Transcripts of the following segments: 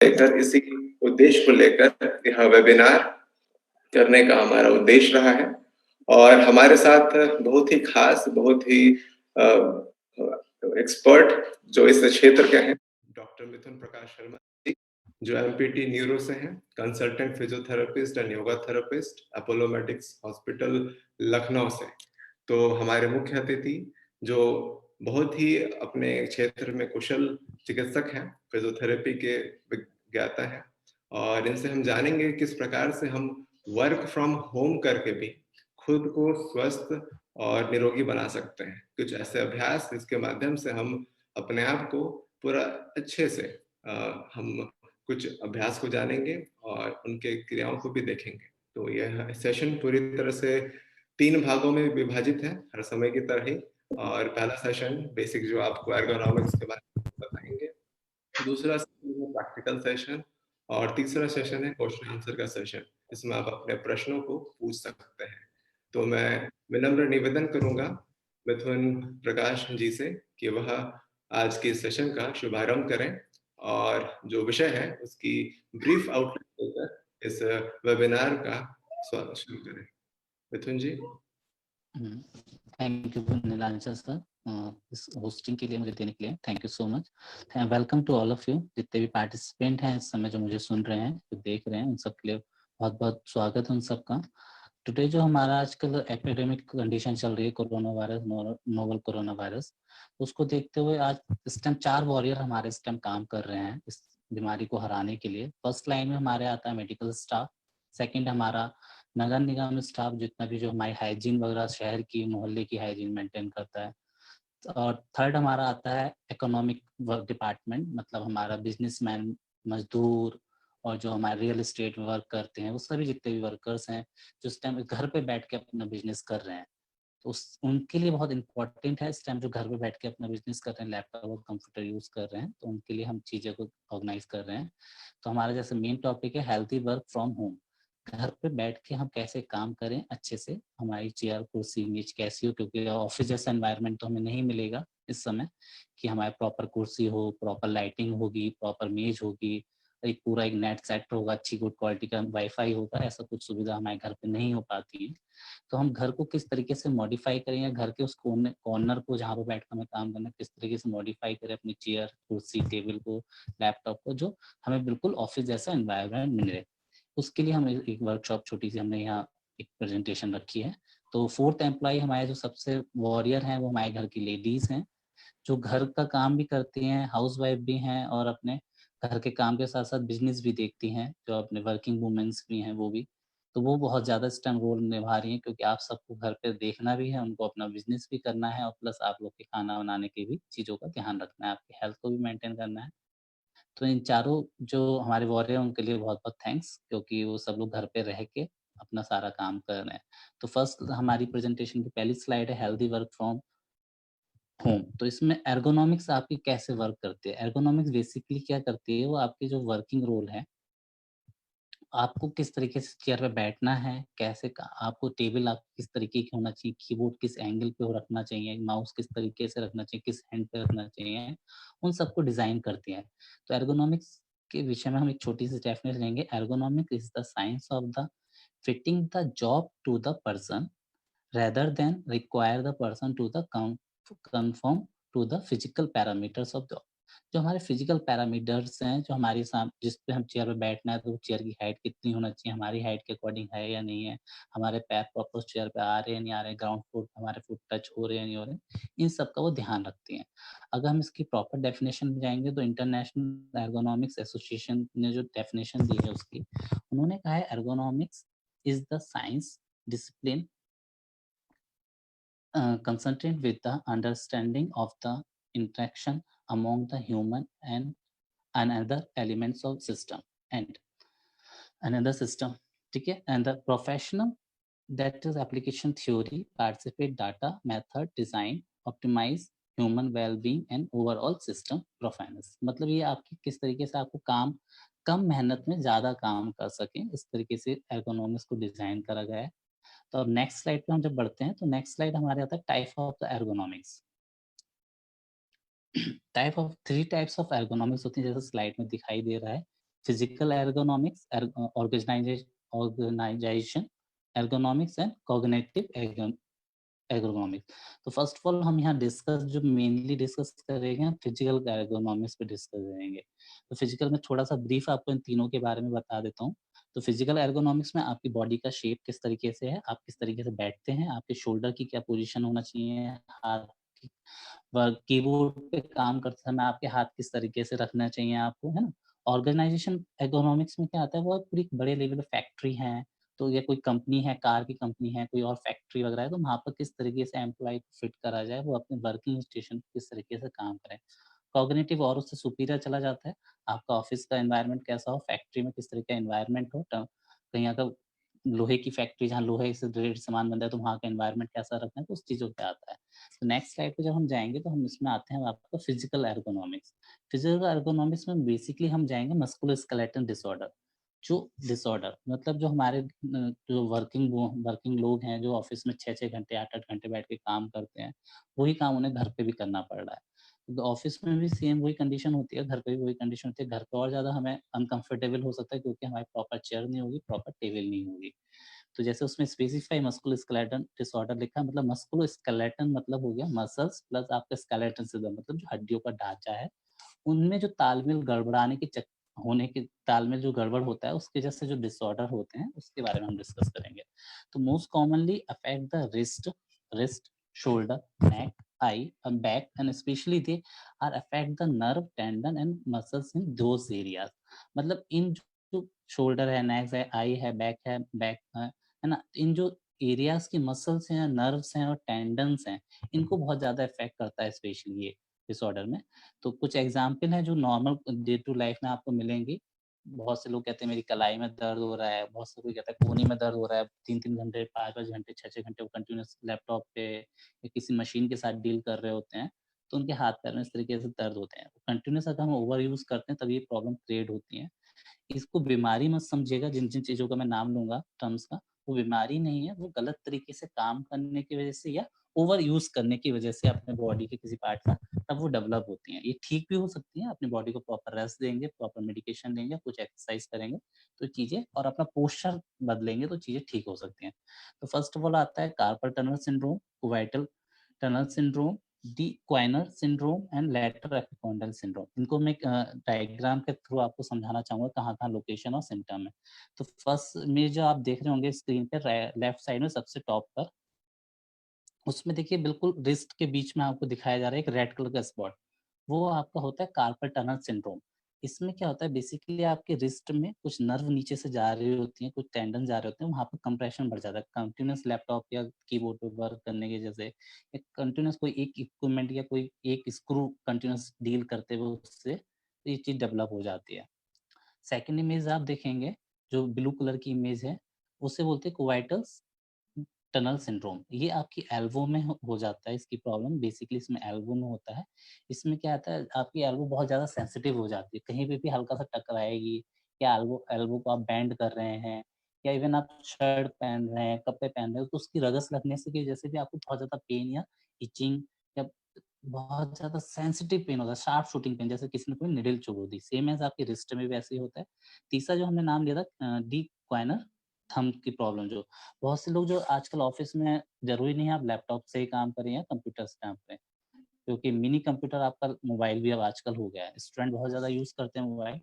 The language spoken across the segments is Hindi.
लेकर इसी उद्देश्य को लेकर यह वेबिनार करने का हमारा उद्देश्य रहा है और हमारे साथ बहुत ही खास, बहुत ही एक्सपर्ट जो इस क्षेत्र के हैं, डॉक्टर मिथुन प्रकाश शर्मा जी, जो एमपीटी न्यूरो से हैं, consultant physiotherapist and yoga therapist, Apollo medics hospital Lucknow से। तो हमारे मुख्य अतिथि जो बहुत ही अपने क्षेत्र में कुशल चिकित्सक हैं, फिजियोथेरेपी के ज्ञाता हैं और इनसे हम जानेंगे किस प्रकार से हम वर्क फ्रॉम होम करके भी खुद को स्वस्थ और निरोगी बना सकते हैं। कुछ ऐसे अभ्यास जिसके माध्यम से हम अपने आप को पूरा अच्छे से हम कुछ अभ्यास को जानेंगे और उनके क्रियाओं को भी देखेंगे। तो यह सेशन पूरी तरह से 3 भागों में विभाजित है, हर समय की तरह ही। और पहला सेशन बेसिक जो आपको एर्गोनॉमिक्स के बारे में बताएंगे, दूसरा सेशन है प्रैक्टिकल सेशन और तीसरा सेशन है क्वेश्चन आंसर का सेशन। इसमें आप अपने प्रश्नों को पूछ सकते हैं। तो मैं विनम्र निवेदन करूंगा मिथुन प्रकाश जी से कि वह आज के सेशन का शुभारंभ करें और जो विषय है उसकी ब्रीफ आउटलाइन देकर इस वेबिनार का शुरू करें। Mithun ji. Thank you Nilanchal sir, इस होस्टिंग के लिए, मुझे देने के लिए thank you so much. Welcome to all of you, जितने भी पार्टिसिपेंट हैं इस समय, जो मुझे सुन रहे हैं, जो देख रहे हैं, उन सब के लिए बहुत बहुत स्वागत है उन सबका। टुडे जो हमारा आजकल एपिडेमिक कंडीशन चल रही है, corona virus, novel corona virus, उसको देखते हुए आज इस टाइम 4 वॉरियर हमारे इस टाइम काम कर रहे हैं इस बीमारी को हराने के लिए। फर्स्ट लाइन में हमारे आता है मेडिकल स्टाफ, सेकंड हमारा नगर निगम स्टाफ, जितना भी जो हमारी हाइजीन वगैरह शहर की मोहल्ले की हाइजीन मेंटेन करता है, और थर्ड हमारा आता है इकोनॉमिक वर्क डिपार्टमेंट, मतलब हमारा बिजनेसमैन, मजदूर और जो हमारे रियल एस्टेट में वर्क करते हैं, वो सभी जितने भी वर्कर्स हैं जो इस टाइम घर पे बैठ के अपना बिजनेस कर रहे हैं, तो उनके लिए बहुत इंपॉर्टेंट है इस टाइम, जो घर पे बैठ के अपना बिजनेस कर रहे हैं, लैपटॉप और कंप्यूटर यूज कर रहे हैं, तो उनके लिए हम चीज़ें को ऑर्गेनाइज कर रहे हैं। तो हमारा जैसे मेन टॉपिक है हेल्थी वर्क फ्रॉम होम। घर पे बैठ के हम कैसे काम करें अच्छे से, हमारी चेयर कुर्सी मेज कैसी हो, क्योंकि ऑफिस जैसा एनवायरनमेंट तो हमें नहीं मिलेगा इस समय कि हमारे प्रॉपर कुर्सी हो, प्रॉपर लाइटिंग होगी, प्रॉपर मेज होगी, एक पूरा एक नेट सेट होगा, अच्छी गुड क्वालिटी का वाईफाई होगा, ऐसा कुछ सुविधा हमारे घर पे नहीं हो पाती है। तो हम घर को किस तरीके से मॉडिफाई करें, या घर के उस कॉर्नर को जहाँ पे बैठ कर हमें काम करना है, किस तरीके से मॉडिफाई करें अपनी चेयर कुर्सी टेबल को, लैपटॉप को, जो हमें बिल्कुल ऑफिस जैसा एनवायरनमेंट मिले। उसके लिए हम एक वर्कशॉप छोटी सी हमने यहाँ एक प्रेजेंटेशन रखी है। तो 4th एम्प्लॉय हमारे जो सबसे वॉरियर हैं वो हमारे घर की लेडीज हैं, जो घर का काम भी करती हैं, हाउस वाइफ भी हैं, और अपने घर के काम के साथ साथ बिजनेस भी देखती हैं, जो अपने वर्किंग वुमेन्स भी हैं वो भी। तो वो बहुत ज़्यादा इस टाइम रोल निभा रही हैं, क्योंकि आप सबको घर पे देखना भी है, उनको अपना बिजनेस भी करना है, और प्लस आप लोग के खाना बनाने की भी चीज़ों का ध्यान रखना है, आपकी हेल्थ को भी मेंटेन करना है। तो इन चारों जो हमारे वॉरियर हैं उनके लिए बहुत बहुत थैंक्स, क्योंकि वो सब लोग घर पे रह के अपना सारा काम कर रहे हैं। तो फर्स्ट हमारी प्रेजेंटेशन की पहली स्लाइड है हेल्दी वर्क फ्रॉम होम। तो इसमें एर्गोनॉमिक्स आपकी कैसे वर्क करती है। एर्गोनॉमिक्स बेसिकली क्या करती है, वो आपकी जो वर्किंग रोल है, आपको किस तरीके से चेयर पे बैठना है, कैसे आपको टेबल आप किस तरीके की होना चाहिए, कीबोर्ड किस एंगल पे रखना चाहिए, माउस किस तरीके से रखना चाहिए, किस हैंड पे रखना चाहिए, उन सबको डिजाइन करती है। तो एर्गोनॉमिक्स के विषय में हम एक छोटी सी डेफिनेशन लेंगे। Ergonomics is the science of the fitting the job to the person rather than require the person to the conform to the physical parameters of the। जो हमारे फिजिकल पैरामीटर्स हैं, जो हमारे साथ जिस पे हम चेयर पे बैठना है, तो चेयर की हाइट कितनी होना चाहिए, हमारी हाइट के अकॉर्डिंग है या नहीं है, हमारे पैर प्रॉपर चेयर पे आ रहे हैं नहीं आ रहे, ग्राउंड फ्लोर हमारे फुट टच हो रहे हैं नहीं हो रहे, इन सब का वो ध्यान रखती हैं। अगर हम इसकी प्रॉपर डेफिनेशन में जाएंगे, तो इंटरनेशनल एर्गोनॉमिक्स एसोसिएशन ने जो डेफिनेशन दी है उसकी, उन्होंने कहा है ergonomics is the science discipline concerned with the understanding of the interaction among the human and another elements of system and another system, ठीक है, and the professional that is application theory participate data method design optimize human well-being and overall system performance। मतलब ये आपकी किस तरीके से आपको काम कम मेहनत में ज्यादा काम कर सकें, इस तरीके से एर्गोनॉमिक्स को डिजाइन करा गया है। तो अब नेक्स्ट स्लाइड पे हम जब बढ़ते हैं, तो नेक्स्ट स्लाइड हमारे आता है type of the ergonomics. Type of 3 types of ergonomics होती है, जैसे स्लाइड में दिखाई दे रहा है। physical ergonomics, organization ergonomics and cognitive ergonomics. तो फर्स्ट ऑफ ऑल हम यहाँ डिस्कस जो मेनली डिस्कस करेंगे हम फिजिकल एर्गोनॉमिक्स पे डिस्कस करेंगे। तो फिजिकल में थोड़ा सा ब्रीफ आपको इन तीनों के बारे में बता देता हूँ। तो फिजिकल एर्गोनॉमिक्स में आपकी बॉडी का शेप किस तरीके से है, आप किस तरीके से बैठते हैं, आपके शोल्डर की क्या पोजीशन होना चाहिए, हाथ की कीबोर्ड पे काम करते समय आपके हाथ किस तरीके से रखना चाहिए आपको, है ना? ऑर्गेनाइजेशन एर्गोनॉमिक्स में क्या आता है, वो पूरी बड़े लेवल पे फैक्ट्री है, तो या कोई कंपनी है, कार की कंपनी है, कोई और फैक्ट्री वगैरह है, तो वहाँ पर किस तरीके से एम्प्लॉयी को फिट करा जाए, वो अपने वर्किंग स्टेशन पे किस तरीके से काम करें। कॉग्निटिव और उससे सुपीरियर चला जाता है, आपका ऑफ़िस का एनवायरनमेंट कैसा हो, फैक्ट्री में किस तरह का एनवायरनमेंट हो, ट कहीं अगर लोहे की फैक्ट्री जहाँ लोहे से रिलेटेड सामान बनता है, तो वहाँ का एनवायरनमेंट कैसा रखना है, तो उस चीज़ों पे आता है। तो नेक्स्ट स्लाइड पे जब हम जाएँगे, तो हम इसमें आते हैं आपका फिज़िकल एर्गोनॉमिक्स। फिज़िकल एर्गोनॉमिक्स में बेसिकली हम जाएँगे मस्कुलोस्केलेटल डिसऑर्डर। जो डिसऑर्डर मतलब जो हमारे जो वर्किंग लोग हैं, जो ऑफ़िस में 6-6 घंटे, 8-8 घंटे बैठ के काम करते हैं, वही काम उन्हें घर पे भी करना पड़ रहा है। तो ऑफ़िस में भी सेम वही कंडीशन होती है, घर पे भी वही कंडीशन होती है। घर पे और ज़्यादा हमें अनकम्फ़र्टेबल हो सकता है क्योंकि हमारी प्रॉपर चेयर नहीं होगी, प्रॉपर टेबल नहीं होगी। तो जैसे उसमें स्पेसिफाई मस्कुलोस्केलेटल डिसऑर्डर लिखा है, मतलब मस्कुलोस्केलेटल मतलब हो गया मसल्स प्लस आपका स्केलेटन सिस्टम मतलब जो हड्डियों का ढांचा है, उनमें जो तालमेल गड़बड़ाने के चक होने के तालमेल जो गड़बड़ होता है, उसकी वजह से जो डिसऑर्डर होते हैं, उसके बारे में हम डिस्कस करेंगे। तो most commonly affect the wrist, shoulder, neck, eye and back and specially they are affect the nerve, tendon and muscles in those areas. मतलब इन जो शोल्डर है, नेक है, आई है, बैक है ना? इन जो एरियाज़ की मसल्स हैं, नर्व्स हैं और टेंडन्स हैं, इनको बहुत ज़्यादा इफ़ेक्ट करता है स्पेशली ये डिसऑर्डर में। तो कुछ एग्ज़ाम्पल हैं जो नॉर्मल डे टू लाइफ़ में आपको मिलेंगी। बहुत से लोग कहते हैं मेरी कलाई में दर्द हो रहा है, बहुत से कोई कहता है कोहनी में दर्द हो रहा है, 3-3 घंटे, 5-5 घंटे, 6-6 घंटे वो कंटीन्यूअस लैपटॉप पे या किसी मशीन के साथ डील कर रहे होते हैं, तो उनके हाथ-पैर में इस तरीके से दर्द होते हैं। कंटीन्यूअस अगर हम ओवर यूज़ करते हैं तभी ये प्रॉब्लम क्रिएट होती है। इसको बीमारी मत समझिएगा, जिन-जिन चीज़ों का मैं नाम लूँगा टर्म्स का, वो बीमारी नहीं है, वो गलत तरीके से काम करने की वज़ह से या ओवर यूज़ करने की वज़ह से अपने बॉडी के किसी पार्ट का तब वो डेवलप होती हैं। ये ठीक भी हो सकती हैं, अपनी बॉडी को प्रॉपर रेस्ट देंगे, प्रॉपर मेडिकेशन लेंगे, कुछ एक्सरसाइज करेंगे, तो चीज़ें और अपना पोस्चर बदलेंगे तो चीज़ें ठीक हो सकती हैं। तो फर्स्ट ऑफ ऑल आता है carpal tunnel syndrome, cubital tunnel syndrome, de क्वाइनर syndrome and lateral epicondylar syndrome. इनको मैं डायग्राम के थ्रू आपको समझाना चाहूँगा कहाँ-कहाँ लोकेशन और सिम्पटम है। तो फर्स्ट में जो आप देख रहे होंगे स्क्रीन पे लेफ्ट साइड में सबसे टॉप पर, उसमें देखिए बिल्कुल रिस्ट के बीच में आपको दिखाया जा रहा है एक रेड कलर का स्पॉट। वो आपका होता है कार्पल टनल सिंड्रोम। इसमें क्या होता है बेसिकली आपके रिस्ट में कुछ नर्व नीचे से जा रही होती हैं, कुछ टेंडन जा रहे होते हैं, वहाँ पे कंप्रेशन बढ़ जाता है। कंटीन्यूअस लैपटॉप या कीबोर्ड पे वर्क करने की वजह से या कंटीन्यूअस कोई एक इक्विपमेंट या कोई एक स्क्रू कंटीन्यूअस डील करते हुए उससे तो ये चीज़ डेवलप हो जाती है। सेकंड इमेज आप देखेंगे, जो ब्लू कलर की इमेज है, उसे बोलते हैं कोवाइटल्स टनल सिंड्रोम। ये आपकी एल्बो में हो जाता है इसकी प्रॉब्लम, बेसिकली इसमें एल्बो में होता है। इसमें क्या आता है आपकी एल्बो बहुत ज़्यादा सेंसिटिव हो जाती है, कहीं पे भी हल्का-सा टकराएगी या एल्बो एल्बो को आप बेंड कर रहे हैं या इवन आप शर्ट पहन रहे हैं, कपड़े पहन रहे हो, तो उसकी रगस लगने से की वजह से भी आपको बहुत ज़्यादा पेन या इचिंग या बहुत ज़्यादा सेंसिटिव पेन होता है, शार्प शूटिंग पेन जैसे किसी ने कोई निडल चुभो दी। सेम एज़ आपके रिस्ट में भी वैसे ही होता है। तीसरा जो हमने नाम लिया था डी क्वाइनर थंब की प्रॉब्लम जो बहुत से लोग जो आजकल ऑफ़िस में ज़रूरी नहीं है आप लैपटॉप से ही काम करें या कंप्यूटर से काम करें, क्योंकि मिनी कंप्यूटर आपका मोबाइल भी अब आजकल हो गया है। स्टूडेंट बहुत ज़्यादा यूज़ करते हैं मोबाइल,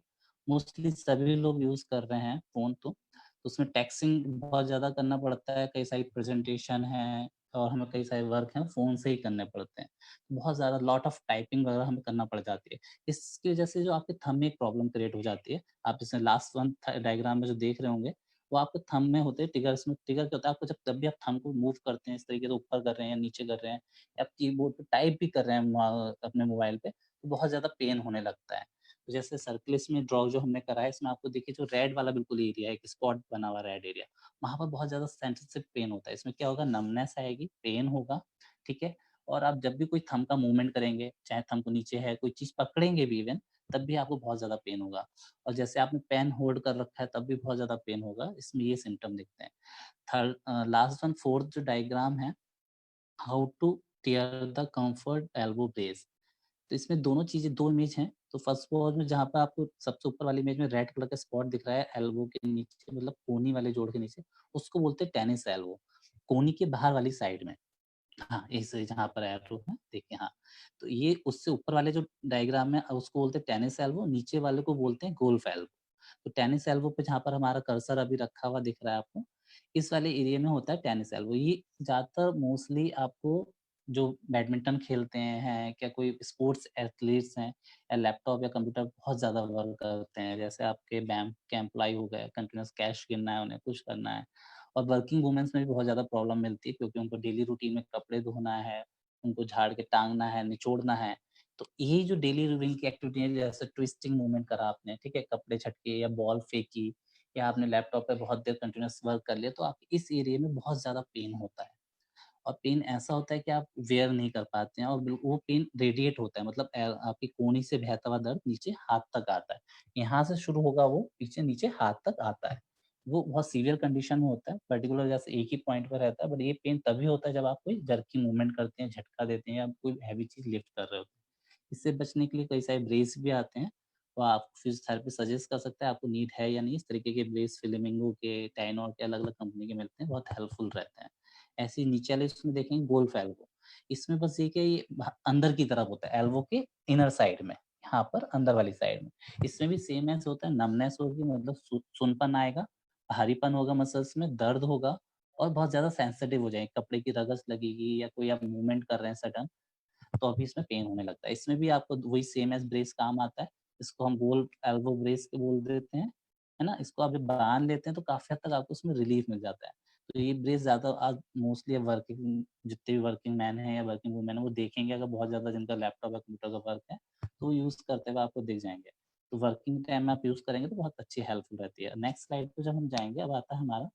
मोस्टली सभी लोग यूज़ कर रहे हैं फ़ोन तो। उसमें टेक्स्टिंग बहुत ज़्यादा करना पड़ता है, कई सारी प्रेज़ेंटेशन है और हमें कई सारे वर्क हैं फ़ोन से ही करने पड़ते हैं। बहुत ज़्यादा लॉट ऑफ टाइपिंग वगैरह हमें करना पड़ जाती है। इसकी वजह से जो आपके थंब में एक प्रॉब्लम क्रिएट हो जाती है। आप इसमें लास्ट वन थ डायग्राम में जो देख रहे होंगे, वो आपके थंब में होते हैं ट्रिगर्स में। ट्रिगर क्या होता है आपको जब भी आप थंब को मूव करते हैं इस तरीके से ऊपर कर रहे हैं या नीचे कर रहे हैं, आप कीबोर्ड पे टाइप भी कर रहे हैं अपने मोबाइल पे, तो बहुत ज़्यादा पेन होने लगता है। तो जैसे सर्किल इसमें ड्रॉ जो हमने करा है, इसमें आपको देखिए जो रेड वाला बिल्कुल एरिया है, एक स्पॉट बना हुआ रेड एरिया, वहाँ पर बहुत ज़्यादा सेंसिटिव पेन होता है। इसमें क्या होगा नमनेस आएगी, पेन होगा, ठीक है? और आप जब भी कोई थंब का मूवमेंट करेंगे, चाहे थंब को नीचे है, कोई चीज़ पकड़ेंगे भी इवन, तब भी आपको बहुत ज़्यादा पेन होगा। और जैसे आपने पेन होल्ड कर रखा है, तब भी बहुत ज़्यादा पेन होगा, इसमें ये सिम्पटम दिखते हैं। लास्ट वन फोर्थ जो डायग्राम है, how to tear the comfort elbow brace. तो इसमें दोनों चीज़ें 2 इमेज हैं। तो फर्स्ट पोज़ में जहाँ पे आपको सबसे ऊपर वाली इमेज में रेड कलर का स्पॉट दिख रहा है एल्बो के नीचे मतलब कोहनी वाले जोड़ के नीचे, उसको बोलते हैं टेनिस एल्बो, कोहनी के बाहर वाली साइड में। हाँ, इस जहाँ पर एरो है, देखिए हाँ। तो ये उससे ऊपर वाले जो डायग्राम है उसको बोलते हैं टेनिस एल्बो, नीचे वाले को बोलते हैं गोल्फ एल्बो। तो टेनिस एल्बो पे जहाँ पर हमारा कर्सर अभी रखा हुआ दिख रहा है आपको, इस वाले एरिया में होता है टेनिस एल्बो। ये ज़्यादातर मोस्टली आपको जो बैडमिंटन खेलते हैं, क्या कोई स्पोर्ट्स एथलीट्स हैं या लैपटॉप या कंप्यूटर बहुत ज़्यादा वर्क करते हैं, जैसे आपके बैंक के एम्प्लॉयी हो गए, कंटीन्यूअस कैश गिनना है उन्हें, कुछ करना है। और वर्किंग वुमेन्स में भी बहुत ज़्यादा प्रॉब्लम मिलती है क्योंकि उनको डेली रूटीन में कपड़े धोना है, उनको झाड़ के टाँगना है, निचोड़ना है। तो ये जो डेली रूटीन की एक्टिविटी है जैसे ट्विस्टिंग मूवमेंट करा आपने, ठीक है? कपड़े झटके या बॉल फेंकी या आपने लैपटॉप पे बहुत देर कंटीन्यूअस वर्क कर लिया, तो आपके इस एरिया में बहुत ज़्यादा पेन होता है। और पेन ऐसा होता है कि आप बेयर नहीं कर पाते हैं और वो पेन रेडिएट होता है मतलब आपकी कोहनी से बहता हुआ दर्द नीचे हाथ तक आता है। यहाँ से शुरू होगा वो पीछे नीचे हाथ तक आता है। वो बहुत सीवियर कंडीशन में होता है, पर्टिकुलर जैसे एक ही पॉइंट पे रहता है बट ये पेन तभी होता है जब आप कोई जर्किंग मूवमेंट करते हैं, झटका देते हैं या कोई हैवी चीज़ लिफ्ट कर रहे होते हैं। इससे बचने के लिए कई सारे ब्रेस भी आते हैं, तो आप फिज़ियोथेरेपिस्ट सजेस्ट कर सकता है आपको नीड है या नहीं, इस तरीके के ब्रेस फ्लेमिंगो के, टाइनॉर के अलग-अलग कंपनी के मिलते हैं, बहुत हेल्पफुल रहते हैं। ऐसे ही नीचे वाले इसमें देखेंगे गोल्फ एल्बो, इसमें बस ये कि ये अंदर की तरफ होता है, एल्बो के इनर साइड में, यहाँ पर अंदर वाली साइड में। इसमें भी सेम ऐसे होता है, नमनेस होगी मतलब सुनपन आएगा, भारीपन होगा मसल्स में, दर्द होगा और बहुत ज़्यादा सेंसिटिव हो जाएँगे, कपड़े की रगस लगेगी या कोई आप मूवमेंट कर रहे हैं सडन तो अभी इसमें पेन होने लगता है। इसमें भी आपको वही सेम एज़ ब्रेस काम आता है। इसको हम गोल एल्बो ब्रेस के बोल देते हैं, है ना? इसको आप जब बाँध लेते हैं तो काफ़ी हद तक आपको उसमें रिलीफ़ मिल जाता है। तो ये ब्रेस ज़्यादा आज मोस्टली वर्किंग जितने भी वर्किंग मैन हैं या वर्किंग वूमेन हैं वो देखेंगे अगर बहुत ज़्यादा जिनका लैपटॉप या कंप्यूटर का वर्क है, तो वो यूज़ करते हुए आपको दिख जाएँगे। तो वर्किंग टाइम में आप यूज़ करेंगे तो बहुत अच्छी हेल्पफुल रहती है। नेक्स्ट स्लाइड पे जब हम जाएँगे अब आता है हमारा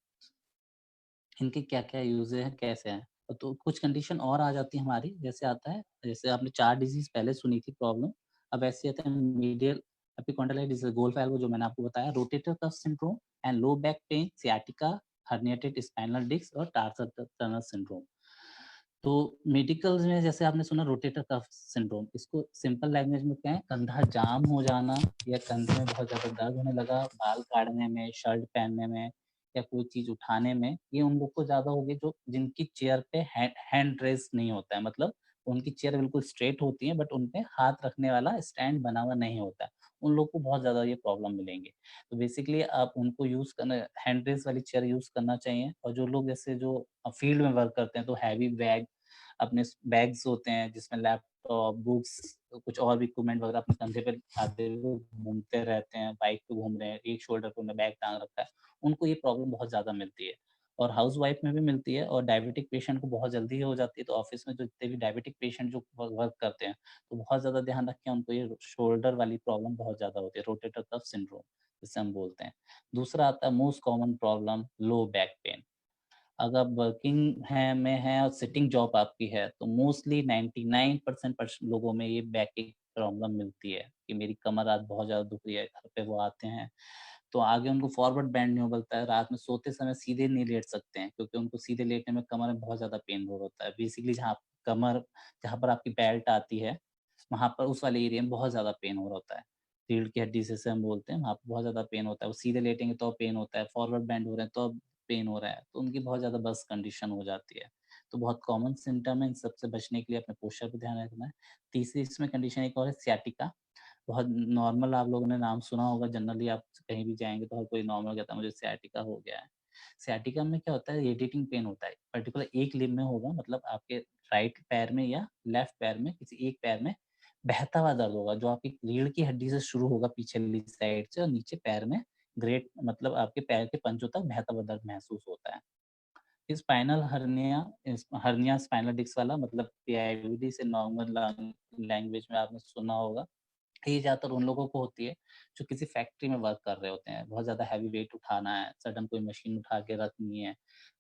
इनके क्या-क्या यूज़ हैं, कैसे हैं? तो कुछ कंडीशन और आ जाती है हमारी, जैसे आता है, जैसे आपने 4 डिज़ीज़ पहले सुनी थी प्रॉब्लम, अब ऐसे आते हैं मीडियल एपिकॉन्डाइलिटिस, गोल्फ एल्बो जो मैंने आपको बताया, rotator cuff syndrome and low back pain, sciatica, herniated spinal disc और टार्सल टनल सिंड्रोम। तो मेडिकल्स में जैसे आपने सुना रोटेटर कफ सिंड्रोम, इसको सिंपल लैंग्वेज में क्या है, कंधा जाम हो जाना या कंधे में बहुत ज़्यादा दर्द होने लगा, बाल काटने में, शर्ट पहनने में या कोई चीज़ उठाने में, ये उन लोग को ज़्यादा होगी जो जिनकी चेयर पे हैंड रेस्ट नहीं होता है, मतलब उनकी चेयर बिल्कुल स्ट्रेट होती है बट उन पे हाथ रखने वाला स्टैंड बना हुआ नहीं होता है। उन लोग को बहुत ज़्यादा ये प्रॉब्लम मिलेंगी। तो बेसिकली आप उनको यूज़ करना हैंड रेस्ट वाली चेयर यूज़ करना चाहिए और जो लोग जैसे जो फील्ड में वर्क करते हैं तो हैवी बैग अपने बैग्स होते हैं जिसमें लैपटॉप, बुक्स, कुछ और भी इक्विपमेंट वगैरह अपने कंधे पे लादे हुए घूमते रहते हैं, बाइक पे घूम रहे हैं, एक शोल्डर पे उन्होंने बैग टाँग रखा है, उनको ये प्रॉब्लम बहुत ज़्यादा मिलती है। और हाउसवाइफ में भी मिलती है और डायबिटिक पेशेंट को बहुत जल्दी हो जाती है, तो ऑफ़िस में जो जितने भी डायबिटिक पेशेंट जो वर्क करते हैं, तो बहुत ज़्यादा ध्यान रखें उनको ये शोल्डर वाली प्रॉब्लम बहुत ज़्यादा होती है, रोटेटर कफ सिंड्रोम जिसे हम बोलते हैं। दूसरा आता है मोस्ट कॉमन प्रॉब्लम लो बैक पेन। अगर वर्किंग है में है और सिटिंग जॉब आपकी है, तो मोस्टली 99% लोगों में ये बैक की प्रॉब्लम मिलती है कि मेरी कमर आज बहुत ज़्यादा दुख रही है। घर पे वो आते हैं, तो आगे उनको फॉरवर्ड बेंड नहीं हो पाता है, रात में सोते समय सीधे नहीं लेट सकते हैं क्योंकि उनको सीधे लेटने में कमर में बहुत ज़्यादा पेन हो होता है। बेसिकली जहाँ पर आपकी बेल्ट आती है, वहाँ पर उस वाले एरिया में बहुत ज़्यादा पेन हो रहा होता है। रीढ़ की हड्डी जिसे हम बोलते हैं, वहाँ पे बहुत ज़्यादा पेन होता है। वो सीधे लेटेंगे तो पेन होता है, फॉरवर्ड बेंड हो रहे हैं तो पेन हो रहा है, तो उनकी बहुत ज़्यादा बस्ट कंडीशन हो जाती है। तो बहुत कॉमन सिम्पटम है, इन सब से बचने के लिए अपने पोस्चर पे ध्यान रखना है। तीसरी इसमें कंडीशन एक और है सियाटिका, बहुत नॉर्मल आप लोगों ने नाम सुना होगा, जनरली आप कहीं भी जाएँगे तो हर कोई नॉर्मल कहता है मुझे सियाटिका हो गया है। सियाटिका में क्या होता है, रेडिएटिंग पेन होता है, पर्टिकुलर एक लिम्ब में होगा, मतलब आपके राइट पैर में या लेफ्ट पैर में, किसी एक पैर में बहता हुआ दर्द होगा, जो आपकी रीढ़ की हड्डी से शुरू होगा पिछली साइड से और नीचे पैर में ग्रेट मतलब आपके पैर के पंजों तक बहता हुआ दर्द महसूस होता है। स्पाइनल हर्निया स्पाइनल डिस्क वाला मतलब पीआईडी से नॉर्मल लैंग्वेज में आपने सुना होगा। ये ज़्यादातर उन लोगों को होती है, जो किसी फैक्ट्री में वर्क कर रहे होते हैं। बहुत ज़्यादा हेवी वेट उठाना है, सडन कोई मशीन उठा के रखनी है,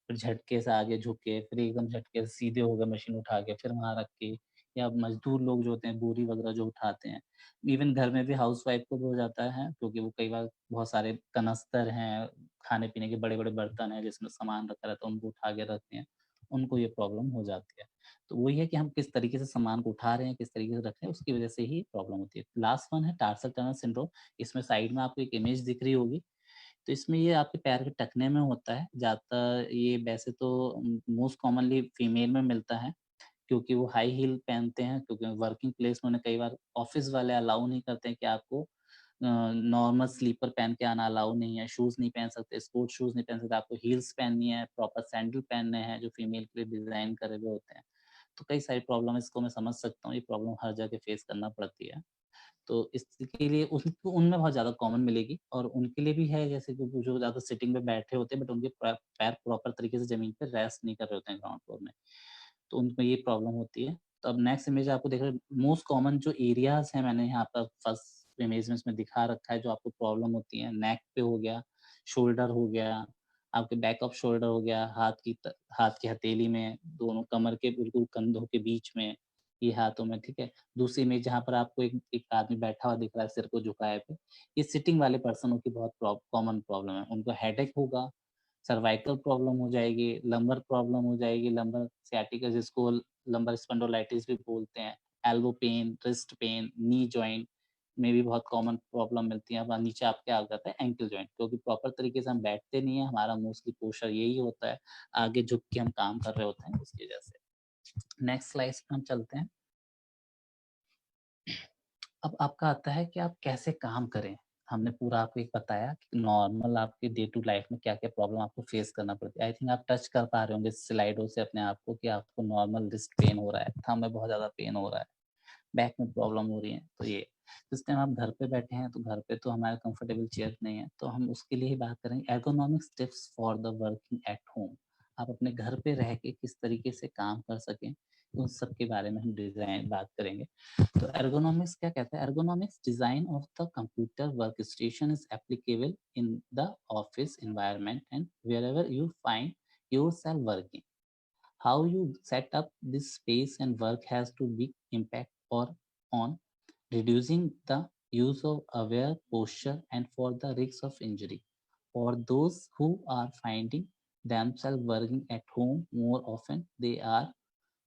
फिर झटके से आगे झुके, फिर एकदम झटके से सीधे हो गए मशीन उठा के, फिर वहाँ रख के या मज़दूर लोग जो होते हैं, बोरी वगैरह जो उठाते हैं। इवन घर में भी हाउसवाइफ़ को भी हो जाता है, क्योंकि वो कई बार बहुत सारे कनस्तर हैं, खाने-पीने के बड़े-बड़े बर्तन हैं, जिसमें सामान रखा रहता है, उनको उठा के रखते हैं। उनको ये प्रॉब्लम हो जाती है। तो वही है कि हम किस तरीके से सामान को उठा रहे हैं, किस तरीके से रख रहे हैं, उसकी वजह से ही प्रॉब्लम होती है। लास्ट वन है टार्सल टनल सिंड्रोम। इसमें साइड में आपको एक इमेज दिख रही होगी। तो इसमें ये आपके पैर के टखने में होता है। ज़्यादातर ये वैसे तो मोस्ट कॉमनली फीमेल में मिलता है, क्योंकि वो हाई हील पहनते हैं, क्योंकि वर्किंग प्लेस में उन्हें कई बार ऑफ़िस वाले अलाउ नहीं करते हैं कि आपको नॉर्मल स्लीपर पहन के आना अलाउ नहीं है, शूज़ नहीं पहन सकते, स्पोर्ट्स शूज़ नहीं पहन सकते, आपको हील्स पहननी है, प्रॉपर सैंडल पहनने हैं जो फीमेल के लिए डिज़ाइन करे हुए होते हैं। तो कई सारी प्रॉब्लम है, इसको मैं समझ सकता हूँ, ये प्रॉब्लम हर जगह फेस करना पड़ती है। तो इसके लिए उनको उनमें बहुत ज़्यादा कॉमन मिलेगी और उनके लिए भी है, जैसे कि वो जो ज़्यादा सिटिंग में बैठे होते हैं बट उनके पैर प्रॉपर तरीके से ज़मीन पे रेस्ट नहीं कर रहे होते हैं ग्राउंड फ्लोर में, तो उनको ये प्रॉब्लम होती है। तो अब नेक्स्ट इमेज आपको देख रहे हैं, मोस्ट कॉमन जो एरियाज़ हैं मैंने यहाँ पर फर्स्ट इमेज में इसमें दिखा रखा है जो आपको प्रॉब्लम होती है। नेक पे हो गया, शोल्डर हो गया, आपके बैक ऑफ शोल्डर हो गया, हाथ की हथेली में, दोनों कमर के बिल्कुल कंधों के बीच में, ये हाथों में, ठीक है? दूसरी इमेज जहाँ पर आपको एक एक आदमी बैठा हुआ दिख रहा है सिर को झुकाए पे, ये सिटिंग वाले पर्सनों की बहुत कॉमन प्रॉब्लम है। उनको हेडेक होगा, सर्वाइकल प्रॉब्लम हो जाएगी, लंबर प्रॉब्लम हो जाएगी, लंबर सियाटिका जिसको लंबर स्पॉन्डिलोलिटिस भी बोलते हैं, elbow pain, wrist pain, knee joint में भी बहुत कॉमन प्रॉब्लम मिलती है। अब नीचे आपके आ जाता है एंकल जॉइंट, क्योंकि प्रॉपर तरीके से हम बैठते नहीं है, हमारा मोस्टली पोस्चर यही होता है, आगे झुक के हम काम कर रहे होते हैं उसकी वजह से। नेक्स्ट स्लाइड पे हम चलते हैं। अब आपका आता है कि आप कैसे काम करें। हमने पूरा आपको एक बताया कि नॉर्मल आपके डे टू लाइफ में क्या-क्या प्रॉब्लम आपको फेस करना पड़ती है। आई थिंक आप टच कर पा रहे होंगे स्लाइडों से अपने आप को कि आपको नॉर्मल रिस्ट पेन हो रहा है, थंब में बहुत ज़्यादा पेन हो रहा है, बैक में प्रॉब्लम हो रही है, तो ये। जिस टाइम आप घर पे बैठे हैं, तो घर पे तो हमारे कंफर्टेबल चेयर नहीं है, तो हम उसके लिए ही बात करेंगे ergonomics tips for the working at home. आप अपने घर पे रह के किस तरीके से काम कर सकें, उन सब के बारे में हम डिज़ाइन बात करेंगे। तो ergonomics क्या कहता है? Ergonomics design of the computer workstation is applicable in the office environment and wherever you find yourself working. How you set up this space and work has to big impact or on reducing the use of aware posture and for the risk of injury. For those who are finding themselves working at home more often, they are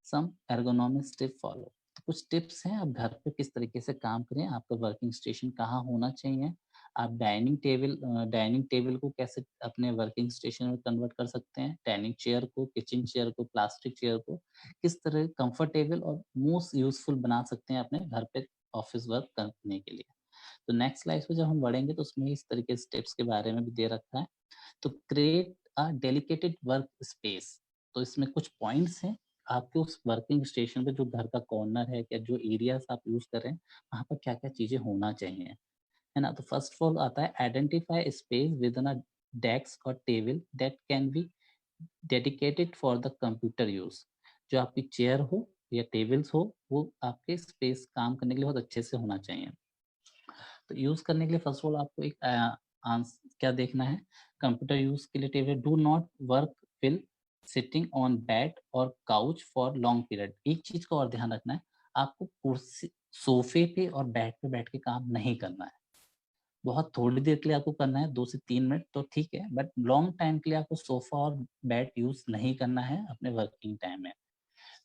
some ergonomics tip follow. तो कुछ टिप्स हैं, आप घर पे किस तरीके से काम करें, आपका वर्किंग स्टेशन कहाँ होना चाहिए, आप डाइनिंग टेबल को कैसे अपने वर्किंग स्टेशन में कन्वर्ट कर सकते हैं, डाइनिंग चेयर को, किचन चेयर को, प्लास्टिक चेयर को किस तरह कंफर्टेबल और मोस्ट यूजफुल बना सकते हैं अपने घर पे ऑफिस वर्क करने के लिए। तो नेक्स्ट स्लाइड पे जब हम बढ़ेंगे तो उसमें इस तरीके से टिप्स के बारे में भी दे रखा है। तो create a dedicated work space. तो इसमें कुछ पॉइंट्स हैं, आपके उस वर्किंग स्टेशन पे जो घर का कॉर्नर है या जो एरियाज आप यूज कर रहे हैं, वहाँ पर क्या क्या चीजें होना चाहिए, है ना? तो फर्स्ट ऑफ ऑल आता है identify space within a desk और table that can be dedicated for the computer use. जो आपकी चेयर हो या टेबल्स हो, वो आपके स्पेस काम करने के लिए बहुत अच्छे से होना चाहिए। तो यूज़ करने के लिए फर्स्ट ऑफ ऑल आपको एक क्या देखना है, कंप्यूटर यूज़ के लिए table do not work will sitting on bed और काउच फॉर लॉन्ग पीरियड। एक चीज़ का और ध्यान रखना है, आपको कुर्सी सोफ़े पे और बेड पे बैठ के काम नहीं करना है। बहुत थोड़ी देर के लिए आपको करना है, 2 से 3 मिनट तो ठीक है, बट लॉन्ग टाइम के लिए आपको सोफ़ा और बेड यूज़ नहीं करना है अपने वर्किंग टाइम में।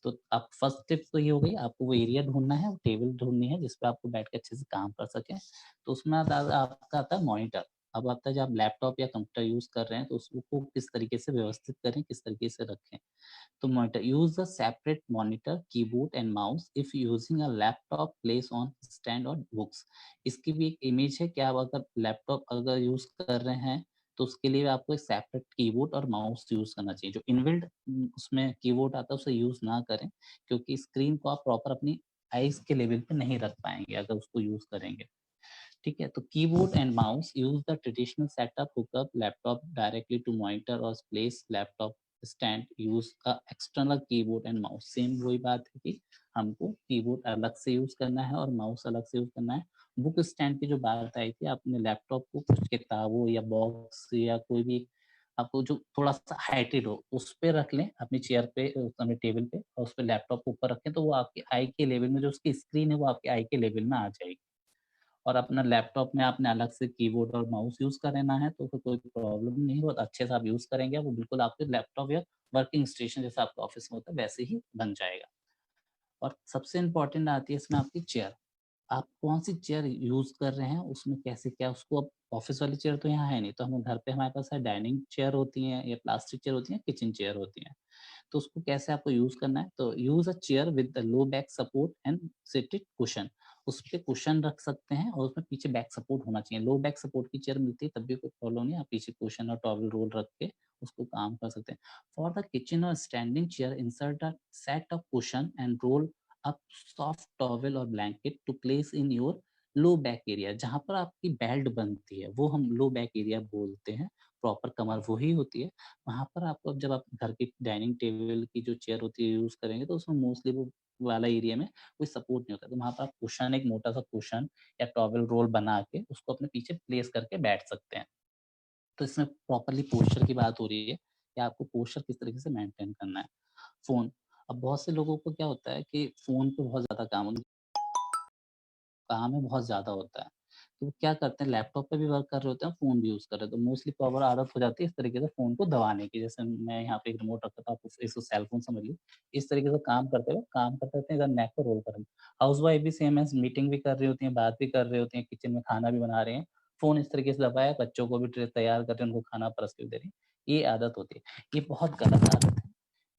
तो आप फर्स्ट टिप तो ये हो गई, आपको वो एरिया ढूँढना है, वो टेबल ढूँढनी है जिस पे आपको बैठ के अच्छे से काम कर सकें। तो उसमें आपका आता है मॉनिटर। अब आता है जब आप लैपटॉप या कंप्यूटर यूज़ कर रहे हैं तो उसको किस तरीके से व्यवस्थित करें, किस तरीके से रखें। तो monitor use a separate monitor, keyboard and mouse if using a laptop place on stand और बुक्स। इसकी भी एक इमेज है कि आप अगर लैपटॉप अगर यूज़ कर रहे हैं तो उसके लिए आपको एक सेपरेट कीबोर्ड और माउस यूज़ करना चाहिए। जो इनबिल्ट उसमें कीबोर्ड आता है उसे यूज़ ना करें, क्योंकि स्क्रीन को आप प्रॉपर अपनी आइज़ के लेवल पे नहीं रख पाएँगे अगर उसको यूज़ करेंगे। ठीक है? तो keyboard and mouse use the traditional setup, hook up laptop directly to monitor or place laptop stand, use a external keyboard and mouse. Same वही बात है कि हमको कीबोर्ड अलग से यूज़ करना है और माउस अलग से यूज़ करना है। बुक स्टैंड की जो बात आई थी, अपने लैपटॉप को कुछ किताबों या बॉक्स या कोई भी आपको जो थोड़ा-सा हाइटेड हो, उस पे रख लें अपनी चेयर पे अपने टेबल पे और उस पे लैपटॉप को ऊपर रखें, तो वो आपकी आई के लेवल में जो उसकी स्क्रीन है, वो आपकी आई के लेवल में आ जाएगी। और अपना लैपटॉप में आपने अलग से कीबोर्ड और माउस यूज़ करना है तो फिर कोई प्रॉब्लम नहीं है, बहुत अच्छे से आप यूज़ करेंगे, वो बिल्कुल आपके लैपटॉप या वर्किंग स्टेशन जैसा आपका ऑफ़िस में होता है वैसे ही बन जाएगा। और सबसे इम्पोर्टेंट आती है इसमें आपकी चेयर। आप कौन-सी चेयर यूज़ कर रहे हैं, उसमें कैसे क्या उसको अब ऑफ़िस वाली चेयर तो यहाँ है नहीं, तो हम घर पे हमारे पास है डाइनिंग चेयर होती हैं या प्लास्टिक चेयर होती हैं, किचन चेयर होती हैं। तो उसको कैसे आपको यूज़ करना है, तो use a chair with the low back support and seated cushion. उसपे कुशन रख सकते हैं और उसमें पीछे बैक सपोर्ट होना चाहिए। लो बैक सपोर्ट की चेयर मिलती है तब भी कोई प्रॉब्लम नहीं है, आप पीछे कुशन और टॉवल रोल रख के उसको काम कर सकते हैं। For the kitchen or standing chair insert a set of cushion and roll up soft towel or blanket to place in your low back area. जहाँ पर आपकी बेल्ट बनती है, वो हम लो बैक एरिया बोलते हैं। प्रॉपर कमर वही होती है। वहाँ पर आपको जब आप घर की डाइनिंग टेबल की जो चेयर होती है यूज़ करेंगे तो उसमें मोस्टली वो वाला एरिया में कोई सपोर्ट नहीं होता। तो वहाँ पर आप कुशन एक मोटा-सा कुशन या टॉवल रोल बना के उसको अपने पीछे प्लेस करके बैठ सकते हैं। तो इसमें प्रॉपर्ली पोस्चर की बात हो रही है कि आपको पोस्चर किस तरीके से मेंटेन करना है। फ़ोन, अब बहुत से लोगों को क्या होता है कि फ़ोन पे बहुत ज़्यादा काम है बहुत ज़्यादा होता है। तो वो क्या करते हैं लैपटॉप पे भी वर्क कर रहे होते हैं, फ़ोन भी यूज़ कर रहे हैं, तो मोस्टली प्रॉपर आदत हो जाती है इस तरीके से फ़ोन को दबाने की। जैसे मैं यहाँ पे एक रिमोट रखा था, आप इसको सेल फ़ोन समझ लीजिए। इस तरीके से काम करते-करते इधर नेक को रोल करेंगे। हाउसवाइफ़ भी सेम है, मीटिंग भी कर रही होती हैं, बात भी कर रही होती हैं, किचन में खाना भी बना रहे हैं, फ़ोन इस तरीके से दबाया, बच्चों को भी तैयार कर रहे हैं, उनको खाना परस के भी दे रही हैं। ये आदत होती है, ये बहुत गलत आदत है।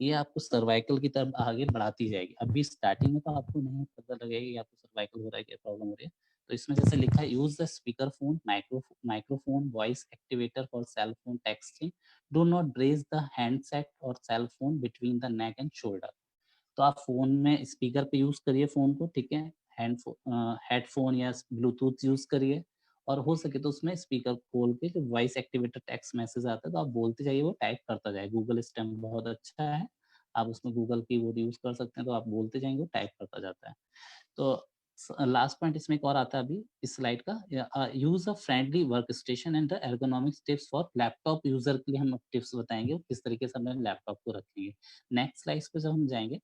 ये आपको सर्वाइकल की तरफ आगे बढ़ाती जाएगी। अभी स्टार्टिंग में तो आपको नहीं पता लगेगा कि आपको सर्वाइकल हो रहा है, क्या प्रॉब्लम हो रही है। तो इसमें जैसे लिखा है use the speaker phone, microphone, voice activator for cell phone texting, do not brace the handset or cell phone between the neck and shoulder. तो आप फ़ोन में स्पीकर पे यूज़ करिए फ़ोन को, ठीक है? हेडफ़ोन या ब्लूटूथ यूज़ करिए और हो सके तो उसमें स्पीकर खोल के जो वॉइस एक्टिवेटेड टेक्स्ट मैसेज आता है, तो आप बोलते जाइए, वो टाइप करता जाए। गूगल स्टैम्प बहुत अच्छा है, आप उसमें गूगल कीबोर्ड यूज़ कर सकते हैं, तो आप बोलते जाएँगे, वो टाइप करता जाता है। तो लास्ट पॉइंट इसमें एक और आता है अभी इस स्लाइड का, use a friendly work station and the ergonomics tips for laptop user के लिए हम टिप्स बताएँगे, वो किस तरीके से अपने लैपटॉप को रखेंगे। नेक्स्ट स्लाइड्स पे जब हम जाएँगे,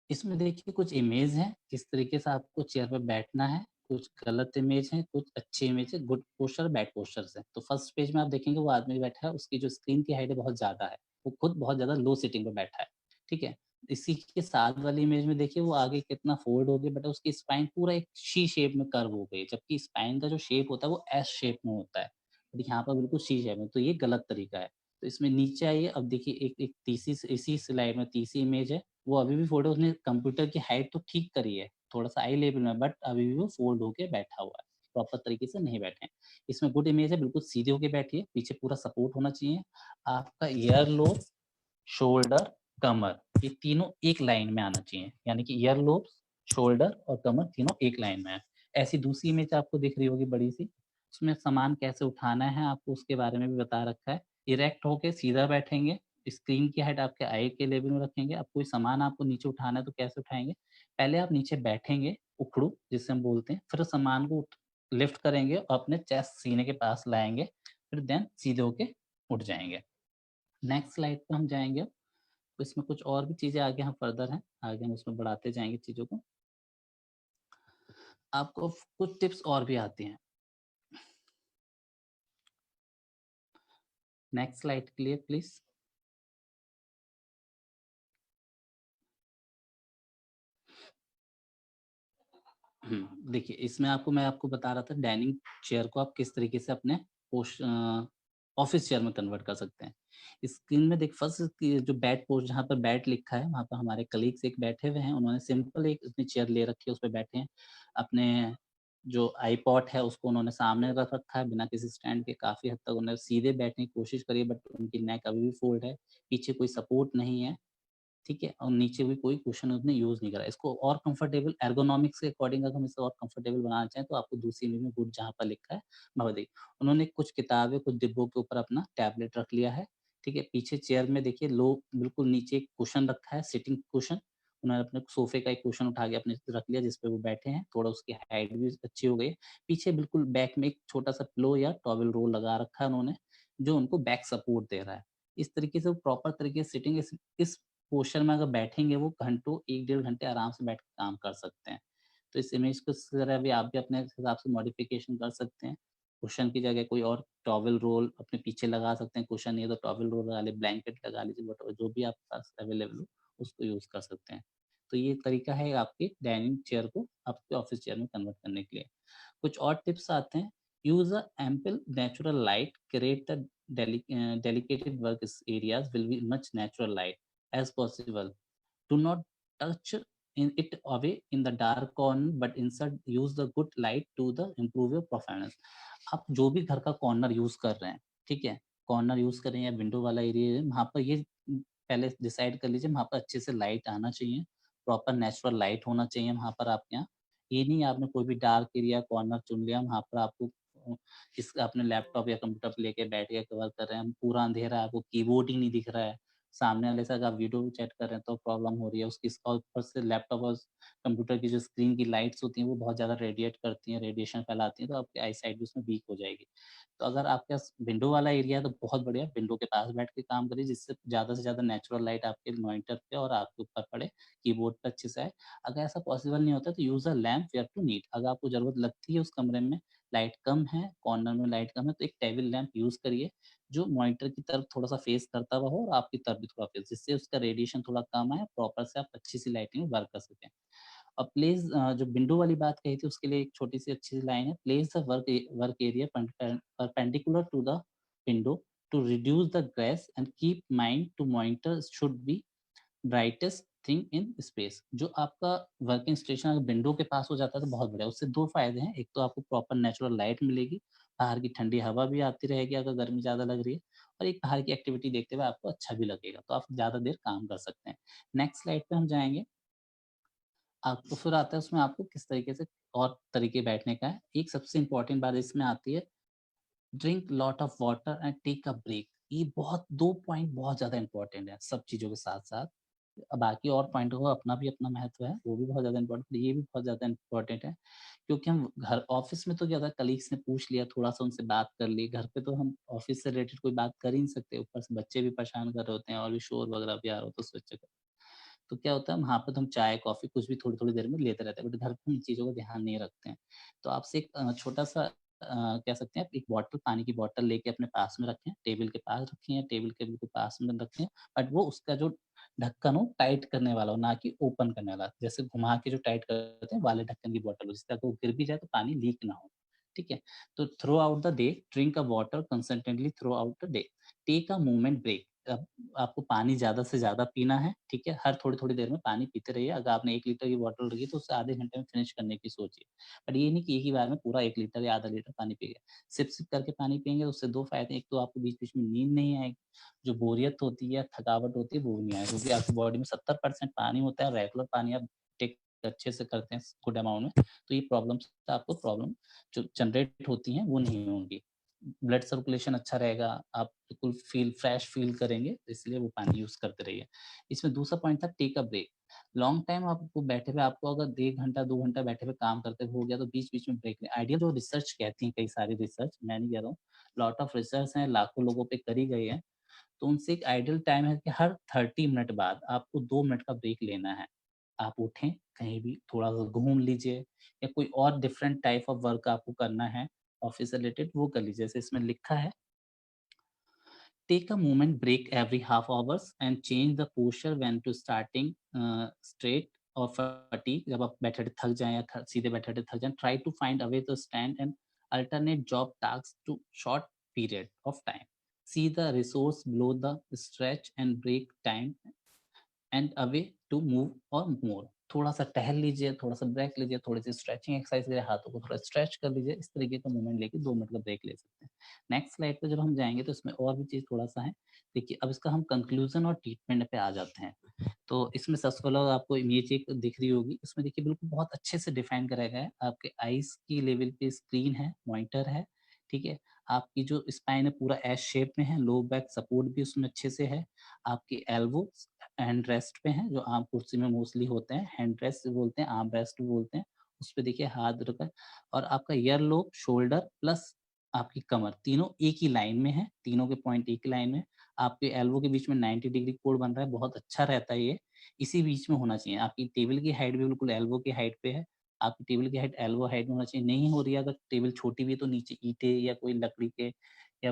इसमें देखिए कुछ इमेज हैं, किस तरीके से आपको चेयर पे बैठना है, कुछ गलत इमेज हैं, कुछ अच्छी इमेज है, गुड पोस्चर, बैड पोस्चर्स हैं। तो फर्स्ट पेज में आप देखेंगे वो आदमी बैठा है, उसकी जो स्क्रीन की हाइट है बहुत ज़्यादा है, वो खुद बहुत ज़्यादा लो सिटिंग पे बैठा है, ठीक है? इसी के साथ वाली इमेज में देखिए वो आगे कितना फ़ोल्ड हो गया, बट उसकी स्पाइन पूरा एक सी शेप में कर्व हो गई, जबकि स्पाइन का जो शेप होता है वो एस शेप में होता है, बट यहाँ पर बिल्कुल सी शेप में, तो ये गलत तरीका है। तो इसमें नीचे आइए, अब देखिए एक एक तीसरी इसी स्लाइड में तीसरी इमेज है, वो अभी भी फ़ोटो उसने कंप्यूटर की हाइट तो ठीक करी है, थोड़ा-सा आई लेवल में, बट अभी भी वो फ़ोल्ड होके बैठा हुआ है, प्रॉपर तरीके से नहीं बैठे हैं। इसमें गुड इमेज है, बिल्कुल सीधे होके बैठिए, पीछे पूरा सपोर्ट होना चाहिए। आपका ईयर लोब, शोल्डर, कमर, ये तीनों एक लाइन में आना चाहिए, यानी कि ईयर लोब, शोल्डर और कमर तीनों एक लाइन में है। ऐसी दूसरी इमेज आपको दिख रही होगी बड़ी-सी, उसमें सामान कैसे उठाना है आपको उसके बारे में भी बता रखा है। इरेक्ट होके सीधा बैठेंगे, स्क्रीन की हाइट आपके आई के लेवल में रखेंगे। अब कोई सामान आपको नीचे उठाना है तो कैसे उठाएँगे? पहले आप नीचे बैठेंगे, उखड़ू जिसे हम बोलते हैं, फिर सामान को लिफ्ट करेंगे और अपने चेस्ट सीने के पास लाएँगे, फिर देन सीधे होके उठ जाएँगे। नेक्स्ट स्लाइड पे हम जाएँगे अब, तो इसमें कुछ और भी चीज़ें आगे हम फर्दर हैं, आगे हम उसमें बढ़ाते जाएँगे चीज़ों को। आपको कुछ टिप्स और भी आती हैं। नेक्स्ट स्लाइड के लिए प्लीज़। देखिए इसमें मैं आपको बता रहा था डाइनिंग चेयर को आप किस तरीके से अपने ऑफिस चेयर में कन्वर्ट कर सकते हैं। स्क्रीन में देख फर्स्ट की जो बेड पोस्ट जहाँ पर बेड लिखा है, वहाँ पर हमारे कलीग्स एक बैठे हुए हैं, उन्होंने सिंपल एक अपनी चेयर ले रखी है, उस पे बैठे हैं। अपने जो आईपॉड है उसको उन्होंने सामने रख रखा है बिना किसी स्टैंड के, काफ़ी हद तक उन्होंने सीधे बैठने की कोशिश करी है, बट उनकी नेक अभी भी फ़ोल्ड है, पीछे कोई सपोर्ट नहीं है। ठीक है? और नीचे भी कोई कुशन उसने यूज़ नहीं करा। इसको और कंफर्टेबल एर्गोनॉमिक्स के अकॉर्डिंग अगर हम इसे और कंफर्टेबल बनाना चाहें तो आपको दूसरी इमेज में गुड जहाँ पर लिखा है वहाँ देखिए। उन्होंने कुछ किताबें, कुछ डिब्बों के ऊपर अपना टैबलेट रख लिया है, ठीक है? पीछे चेयर में देखिए लो बिल्कुल नीचे एक कुशन रखा है, सिटिंग कुशन। उन्होंने अपने सोफ़े का एक कुशन उठा के अपने रख लिया जिस पे वो बैठे हैं, थोड़ा उसकी हाइट भी अच्छी हो गई है। पीछे बिल्कुल बैक में एक छोटा-सा पिलो या टॉवेल रोल लगा रखा है उन्होंने, जो उनको बैक सपोर्ट दे रहा है। इस तरीके से वो प्रॉपर तरीके से सिटिंग इस पोस्चर में अगर बैठेंगे वो घंटों 1 डेढ़ घंटे आराम से बैठ के काम कर सकते हैं। तो इस इमेज को इस तरह भी आप भी अपने हिसाब से मॉडिफिकेशन कर सकते हैं। कुशन की जगह कोई और टॉवल रोल अपने पीछे लगा सकते हैं, कुशन नहीं है तो टॉवल रोल लगा लीजिए, ब्लैंकेट लगा लीजिए, व्हाटएवर जो भी आपके पास अवेलेबल हो उसको यूज़ कर सकते हैं। तो ये तरीका है आपके डाइनिंग चेयर को आपके ऑफिस चेयर में कन्वर्ट करने के लिए। कुछ और टिप्स आते हैं, use a ample natural light, create the dedicated work areas will be much natural light as possible. Do not touch it away in the dark corner, but instead use the good light to the improve your performance. आप जो भी घर का कॉर्नर यूज कर रहे हैं, ठीक है, कॉर्नर यूज कर रहे हैं या विंडो वाला एरिया है, वहाँ पर ये पहले डिसाइड कर लीजिए, वहाँ पर अच्छे से लाइट आना चाहिए, प्रॉपर नेचुरल लाइट होना चाहिए वहाँ पर आपके यहाँ। ये नहीं आपने कोई भी डार्क एरिया कॉर्नर चुन लिया, वहाँ पर आपको इस अपने लैपटॉप या कंप्यूटर पे लेके बैठ के कवर कर रहे हैं, पूरा अंधेरा है, आपको कीबोर्ड ही नहीं दिख रहा है, सामने वाले से अगर आप वीडियो चैट कर रहे हैं तो प्रॉब्लम हो रही है, उसकी और ऊपर से लैपटॉप और कंप्यूटर की जो स्क्रीन की लाइट्स होती हैं वो बहुत ज़्यादा रेडिएट करती हैं, रेडिएशन फैलाती हैं, तो आपकी आई साइट भी उसमें वीक हो जाएगी। तो अगर आपके पास विंडो वाला एरिया है तो बहुत बढ़िया, विंडो के पास बैठ के काम करिए जिससे ज़्यादा से ज़्यादा नेचुरल लाइट आपके मॉनिटर पे और आपके ऊपर पड़े, कीबोर्ड पे अच्छे से आए। अगर ऐसा पॉसिबल नहीं होता तो use a lamp where to need, अगर आपको ज़रूरत लगती है उस कमरे में, लाइट कम है, कॉर्नर में लाइट कम है, तो एक टेबल लैंप यूज़ करिए जो मॉनिटर की तरफ थोड़ा-सा फेस करता हुआ हो और आपकी तरफ भी थोड़ा फेस, जिससे उसका रेडिएशन थोड़ा कम आए, प्रॉपर से आप अच्छी सी लाइटिंग में वर्क कर सकें। और प्लेस जो विंडो वाली बात कही थी उसके लिए एक छोटी-सी अच्छी सी लाइन है, place the work area perpendicular to the window to reduce the glare and keep mind to monitor should be brightest thing in space. जो आपका वर्किंग स्टेशन अगर विंडो के पास हो जाता है तो बहुत बढ़िया, उससे 2 फ़ायदे हैं, एक तो आपको प्रॉपर नेचुरल लाइट मिलेगी, बाहर की ठंडी हवा भी आती रहेगी अगर गर्मी ज़्यादा लग रही है, और एक बाहर की एक्टिविटी देखते हुए आपको अच्छा भी लगेगा, तो आप ज़्यादा देर काम कर सकते हैं। नेक्स्ट स्लाइड पे हम जाएँगे, आपको फिर आता है उसमें आपको किस तरीके से और तरीके बैठने का है। एक सबसे इम्पोर्टेंट बात इसमें आती है, drink lot of water and take a break. ये बहुत 2 पॉइंट बहुत ज़्यादा इम्पोर्टेंट है सब चीज़ों के साथ-साथ। बाकी और पॉइंटों का अपना भी अपना महत्व है, वो भी बहुत ज़्यादा इम्पोर्टेंट है, ये भी बहुत ज़्यादा इम्पोर्टेंट है, क्योंकि हम घर ऑफ़िस में तो क्या होता है, कलीग्स ने पूछ लिया, थोड़ा-सा उनसे बात कर ली, घर पे तो हम ऑफ़िस से रिलेटेड कोई बात कर ही नहीं सकते, ऊपर से बच्चे भी परेशान कर रहे होते हैं और भी शोर वगैरह भी आ रहा होता है उस वजह से। तो क्या होता है, वहाँ पे तो हम चाय, कॉफ़ी कुछ भी थोड़ी-थोड़ी देर में लेते रहते हैं, बट घर पे हम चीज़ों का ध्यान नहीं रखते हैं। तो आपसे एक छोटा-सा कह सकते हैं, आप एक बॉटल, पानी की बॉटल लेके अपने पास में रखें, टेबल के पास रखें या टेबल के बिल्कुल पास में रखें, बट वो उसका जो ढक्कन हो टाइट करने वाला हो, ना कि ओपन करने वाला। जैसे घुमा के जो टाइट करते हैं वाले ढक्कन की बॉटल हो, जिससे अगर वो गिर भी जाए तो पानी लीक ना हो। ठीक है? तो throughout the day drink a water consistently throughout the day. Take a movement break. अब आपको पानी ज़्यादा से ज़्यादा पीना है, ठीक है? हर थोड़ी-थोड़ी देर में पानी पीते रहिए। अगर आपने 1 लीटर की बॉटल रखी है तो उसे आधे घंटे में फिनिश करने की सोचिए। बट ये नहीं कि एक ही बार में पूरा 1 लीटर या आधा लीटर पानी पी गए। सिप-सिप करके पानी पिएँगे तो उससे 2 फ़ायदे हैं, एक तो आपको बीच-बीच में नींद नहीं आएगी, जो बोरियत होती है, थकावट होती है, वो भी नहीं आएगी, क्योंकि आपकी बॉडी में 70% पानी होता है, रेगुलर पानी आप टेक अच्छे से करते हैं गुड अमाउंट में, तो ये आपको प्रॉब्लम जो जनरेट होती हैं वो नहीं होंगी। ब्लड सर्कुलेशन अच्छा रहेगा, आप बिल्कुल फ्रेश फ़ील करेंगे, तो इसलिए वो पानी यूज़ करते रहिए। इसमें दूसरा पॉइंट था take a break. Long time आपको बैठे हुए, आपको अगर 1 घंटा, 2 घंटा बैठे हुए काम करते हुए हो गया, तो बीच-बीच में ब्रेक लें। आइडियल जो रिसर्च कहती हैं, कई सारी रिसर्च, मैं नहीं कह रहा हूँ, लॉट ऑफ रिसर्च हैं, लाखों लोगों पे करी गई है, तो उनसे एक आइडियल टाइम है कि हर 30 मिनट बाद आपको 2 मिनट का ब्रेक लेना है। आप उठें, कहीं भी थोड़ा-सा घूम लीजिए या कोई और डिफरेंट टाइप ऑफ वर्क आपको करना है ऑफ़िस से रिलेटेड, वो कर लीजिए। जैसे इसमें लिखा है, take a moment break every half hours and change the posture when to starting straight or fatigue. जब आप बैठे-बैठे थक जाएँ या ख सीधे बैठे-बैठे थक जाएँ, try to find a way to stand and alternate job task to short period of time. See the resource below the stretch and break time and a way to move or more. थोड़ा-सा टहल लीजिए, थोड़ा-सा ब्रेक लीजिए, थोड़ी-सी स्ट्रेचिंग एक्सरसाइज कीजिए, हाथों को थोड़ा स्ट्रेच कर लीजिए, इस तरीके का मूवमेंट लेके 2 मिनट का ब्रेक ले सकते हैं। नेक्स्ट स्लाइड पे जब हम जाएँगे तो इसमें और भी चीज़ थोड़ा-सा है। देखिए, अब इसका हम कंक्लूज़न और ट्रीटमेंट पे आ जाते हैं। तो इसमें सबसे पहले आपको इमेज एक दिख रही होगी, इसमें देखिए बिल्कुल बहुत अच्छे से डिफाइन करा गया है। आपके आइज़ की लेवल पे स्क्रीन है, मॉनिटर है, ठीक है? आपकी जो स्पाइन है पूरा एस शेप में है, लो बैक सपोर्ट भी उसमें अच्छे से है। आपके एल्बोज़ हैंड रेस्ट पे हैं, जो आम कुर्सी में मोस्टली होते हैं, हैंड रेस्ट भी बोलते हैं, आर्म रेस्ट भी बोलते हैं। उसपे देखिए हाथ रखा है और आपका ईयर लोब, शोल्डर प्लस आपकी कमर, तीनों एक ही लाइन में है, तीनों के पॉइंट एक ही लाइन में। आपके एल्बो के बीच में 90 डिग्री कोण बन रहा है, बहुत अच्छा रहता है ये। इसी बीच में होना चाहिए। आपकी टेबल की हाइट भी बिल्कुल एल्बो की हाइट पे है। आपकी टेबल की हाइट एल्बो हाइट में होना चाहिए, नहीं हो रही है अगर टेबल छोटी भी है तो नीचे ईंटें या कोई लकड़ी के या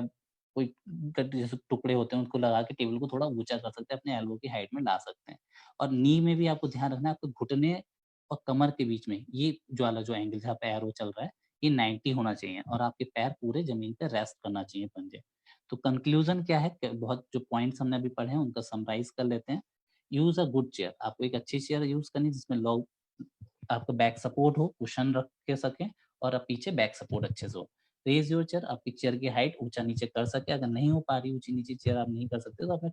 कोई गद्दे जैसे टुकड़े होते हैं उनको लगा के टेबल को थोड़ा ऊँचा कर सकते हैं, अपने एल्बो की हाइट में ला सकते हैं। और नी में भी आपको ध्यान रखना है, आपके घुटने और कमर के बीच में ये जो वाला जो एंगल जहाँ पे एरो चल रहा है, ये 90 होना चाहिए और आपके पैर पूरे ज़मीन पे रेस्ट करना चाहिए पंजे। तो कंक्लूज़न क्या है क बहुत जो पॉइंट्स हमने अभी पढ़े हैं उनका समराइज़ कर लेते हैं। यूज़ अ गुड चेयर, आपको एक अच्छी चेयर यूज़ करनी है जिसमें लोग आपका बैक सपोर्ट हो, कुशन रख के सकें और आप पीछे बैक सपोर्ट अच्छे से हो। रेज़ योर चेयर, आपकी चेयर की हाइट ऊँचा-नीचे कर सके, अगर नहीं हो पा रही ऊँची-नीची चेयर आप नहीं कर सकते तो अपने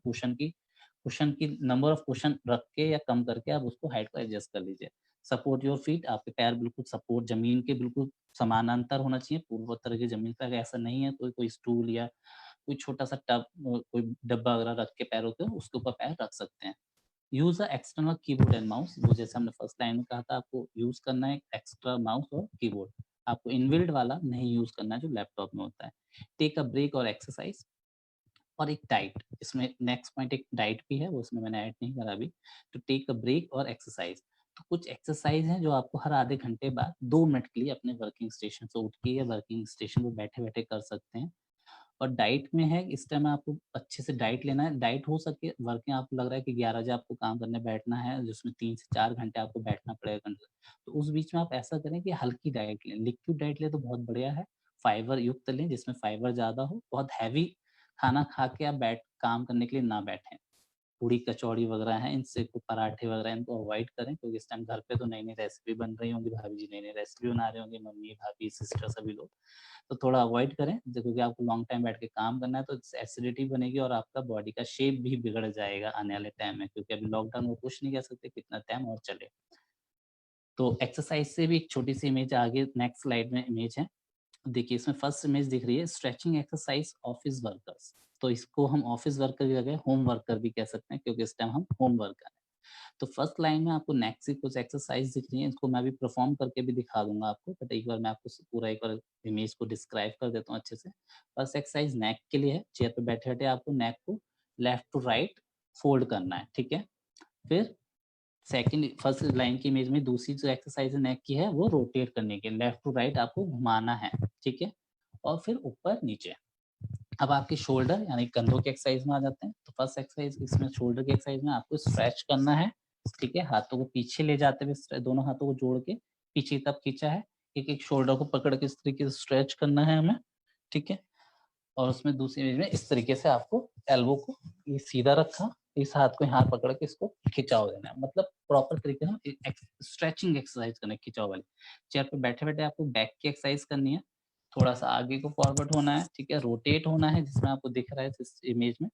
कुशन की नंबर ऑफ कुशन रख के या कम करके आप उसको हाइट को एडजस्ट कर लीजिए। सपोर्ट योर फीट, आपके पैर बिल्कुल सपोर्ट ज़मीन के बिल्कुल समानांतर होना चाहिए, पूर्वोत्तर की ज़मीन पे अगर ऐसा नहीं है तो कोई स्टूल या कोई छोटा-सा टब कोई डब्बा वगैरह रख के पैरों पे उसके ऊपर पैर रख सकते हैं। Use a external keyboard and mouse, वो जैसे हमने फर्स्ट लाइन में कहा था आपको यूज़ करना है एक्स्ट्रा माउस और कीबोर्ड। आपको इनबिल्ट वाला नहीं यूज़ करना है जो लैपटॉप में होता है। टेक अ ब्रेक और एक्सरसाइज और एक डाइट, इसमें नेक्स्ट पॉइंट एक डाइट भी है, वो उसमें मैंने ऐड नहीं करा अभी। तो टेक अ ब्रेक और एक्सरसाइज, तो कुछ एक्सरसाइज हैं जो आपको हर आधे घंटे बाद 2 मिनट के लिए अपने वर्किंग स्टेशन से उठ के या वर्किंग स्टेशन पे बैठे-बैठे कर सकते हैं। और डाइट में है इस टाइम आपको अच्छे से डाइट लेना है। डाइट हो सके वर्किंग आपको लग रहा है कि 11 बजे आपको काम करने बैठना है, जिसमें 3 से 4 घंटे आपको बैठना पड़ेगा कंटिन्यू। तो उस बीच में आप ऐसा करें कि हल्की डाइट लें। लिक्विड डाइट लें तो बहुत बढ़िया है। फाइबर युक्त लें जिसमें फाइबर ज़्यादा हो। बहुत हैवी खाना खा के आप बैठ काम करने के लिए ना बैठें। पूड़ी कचौड़ी वगैरह हैं, इनसे को पराठे वगैरह इनको अवॉइड करें क्योंकि इस टाइम घर पे तो नई-नई रेसिपी बन रही होंगी, भाभी जी नई-नई रेसिपी बना रहे होंगे, मम्मी, भाभी, सिस्टर सभी लोग। तो थोड़ा अवॉइड करें क्योंकि आपको लॉन्ग टाइम बैठ के काम करना है तो एसिडिटी बनेगी और आपका बॉडी का शेप भी बिगड़ जाएगा आने वाले टाइम में क्योंकि अभी लॉकडाउन में कुछ नहीं कह सकते कितना टाइम और चले। तो एक्सरसाइज से भी एक छोटी-सी इमेज आगे नेक्स्ट स्लाइड में इमेज है। देखिए इसमें फर्स्ट इमेज दिख रही है स्ट्रेचिंग एक्सरसाइज ऑफिस वर्कर्स। तो इसको हम ऑफिस वर्कर की जगह होम वर्कर भी कह सकते हैं क्योंकि इस टाइम हम होम वर्कर हैं। तो फर्स्ट लाइन में आपको नेक की कुछ एक्सरसाइज दिख रही है, इसको मैं अभी परफॉर्म करके भी दिखा दूँगा आपको, बट एक बार मैं आपको पूरा एक बार इमेज को डिस्क्राइब कर देता हूँ अच्छे से। फर्स्ट एक्सरसाइज नेक के लिए है, चेयर पे बैठे-बैठे आपको नेक को लेफ्ट टू राइट फोल्ड करना है, ठीक है? फिर सेकंड फर्स्ट लाइन की इमेज में दूसरी जो एक्सरसाइज है नेक की है, वो रोटेट करने की, लेफ्ट टू राइट आपको घुमाना है, ठीक है? और फिर ऊपर-नीचे। अब आपके शोल्डर यानी कंधों की एक्सरसाइज में आ जाते हैं। तो फर्स्ट एक्सरसाइज इसमें शोल्डर की एक्सरसाइज में आपको स्ट्रेच करना है, ठीक है? हाथों को पीछे ले जाते हुए दोनों हाथों को जोड़ के पीछे की तरफ खींचा है। एक-एक शोल्डर को पकड़ के इस तरीके से स्ट्रेच करना है हमें, ठीक है? और उसमें दूसरी इमेज में इस तरीके से आपको एल्बो को ये सीधा रखा, इस हाथ को यहाँ पकड़ के इसको खिंचाव देना है। मतलब प्रॉपर तरीके से हम स्ट्रेचिंग एक्सरसाइज करना है खिंचाव वाली। चेयर पे बैठे-बैठे आपको बैक की एक्सरसाइज करनी है। थोड़ा-सा आगे को फॉरवर्ड होना है, ठीक है? रोटेट होना है जिसमें आपको दिख रहा है इस इमेज में।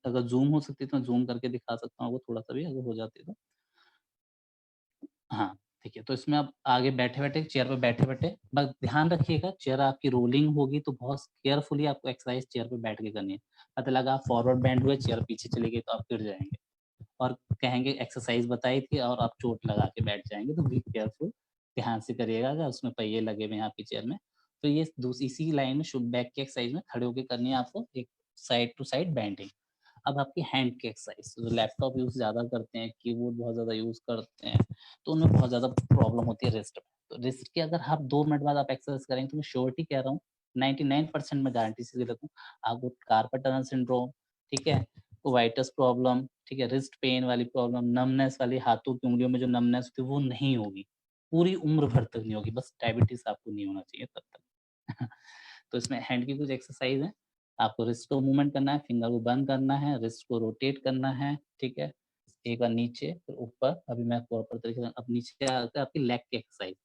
अगर ज़ूम हो सकती है तो मैं ज़ूम करके दिखा सकता हूँ, वो थोड़ा-सा भी अगर हो जाती है तो। हाँ, ठीक है। तो इसमें आप आगे बैठे-बैठे चेयर पे बैठे-बैठे बस ध्यान रखिएगा चेयर आपकी रोलिंग होगी तो बहुत केयरफुली आपको एक्सरसाइज चेयर पे बैठ के करनी है। पता लगा आप फॉरवर्ड बेंड हुए, चेयर पीछे चली गई तो आप गिर जाएँगे और कहेंगे एक्सरसाइज बताई थी और आप चोट लगा के बैठ जाएँगे, तो बी केयरफुल ध्यान से करिएगा अगर उसमें पहिए लगे हुए हैं आपकी चेयर में। तो ये इसी लाइन में बैक की एक्सरसाइज में खड़े होके करनी है आपको, एक साइड टू साइड बेंडिंग। अब आपकी हैंड की एक्सरसाइज, जो लैपटॉप यूज़ ज़्यादा करते हैं, कीबोर्ड बहुत ज़्यादा यूज़ करते हैं, तो उनमें बहुत ज़्यादा प्रॉब्लम होती है रिस्ट में। तो रिस्ट की अगर आप 2 मिनट बाद आप एक्सरसाइज करेंगे तो मैं श्योरिटी कह रहा हूँ, 99% मैं गारंटी से देता हूँ, आपको कार्पल टनल सिंड्रोम, ठीक है? वाइटस प्रॉब्लम, ठीक है? रिस्ट पेन वाली प्रॉब्लम, नमनेस वाली हाथों की उँगलियों में जो नमनेस होती है, वो नहीं होगी। पूरी उम्र भर तक नहीं होगी, बस डायबिटीज़ आपको नहीं होना चाहिए तब तक। तो इसमें हैंड की कुछ एक्सरसाइज है। आपको रिस्ट को मूवमेंट करना है, फिंगर को बंद करना है, रिस्ट को रोटेट करना है, ठीक है? एक बार नीचे फिर ऊपर, अभी मैं प्रॉपर तरीके से अब नीचे आकर आपकी लेग की एक्सरसाइज।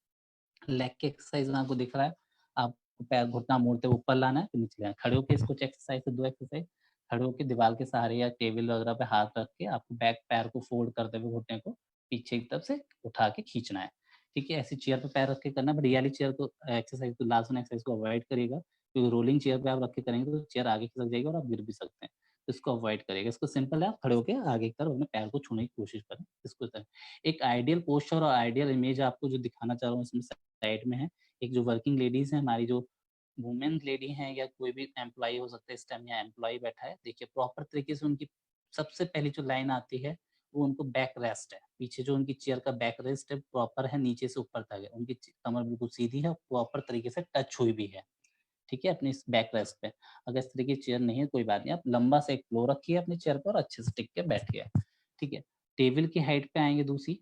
लेग की एक्सरसाइज में आपको दिख रहा है, आपको पैर घुटना मोड़ते हुए ऊपर लाना है, फिर नीचे लाना है। खड़े होके इसको एक्सरसाइज है 2 एक्सरसाइज, खड़े होके दीवार के सहारे या टेबल वगैरह पे हाथ रख के आपको बैक पैर को फोल्ड करते हुए घुटने को पीछे की तरफ से उठा के खींचना है। ठीक है? ऐसे चेयर पे पैर रख के करना है, बट ये वाली चेयर को एक्सरसाइज को लास्ट वाली एक्सरसाइज को अवॉइड करिएगा, क्योंकि रोलिंग चेयर पे आप रख के करेंगे तो चेयर आगे खिसक जाएगी और आप गिर भी सकते हैं। तो इसको अवॉइड करिएगा। इसको सिंपल है, आप खड़े होके आगे की तरफ अपने पैर को छूने की कोशिश करें। इसको एक आइडियल पोस्चर और आइडियल इमेज आपको जो दिखाना चाह रहा हूँ इसमें साइड में है। एक जो वर्किंग लेडीज़ हैं, हमारी जो वुमेन लेडी हैं या कोई भी एम्प्लॉयी हो सकता है इस टाइम, यहाँ एम्प्लॉयी बैठा है। देखिए प्रॉपर तरीके से उनकी सबसे पहली जो लाइन आती है, वो उनको बैक रेस्ट है, पीछे जो उनकी चेयर का बैक रेस्ट है प्रॉपर है, नीचे से ऊपर तक है, उनकी कमर बिल्कुल सीधी है, प्रॉपर तरीके से टच हुई भी है, ठीक है, अपनी इस बैक रेस्ट पे। अगर इस तरह की चेयर नहीं है कोई बात नहीं, आप लंबा सा एक फ्लो रखिए अपनी चेयर पर और अच्छे से टिक के बैठिए, ठीक है। टेबल की हाइट पे आएँगे दूसरी,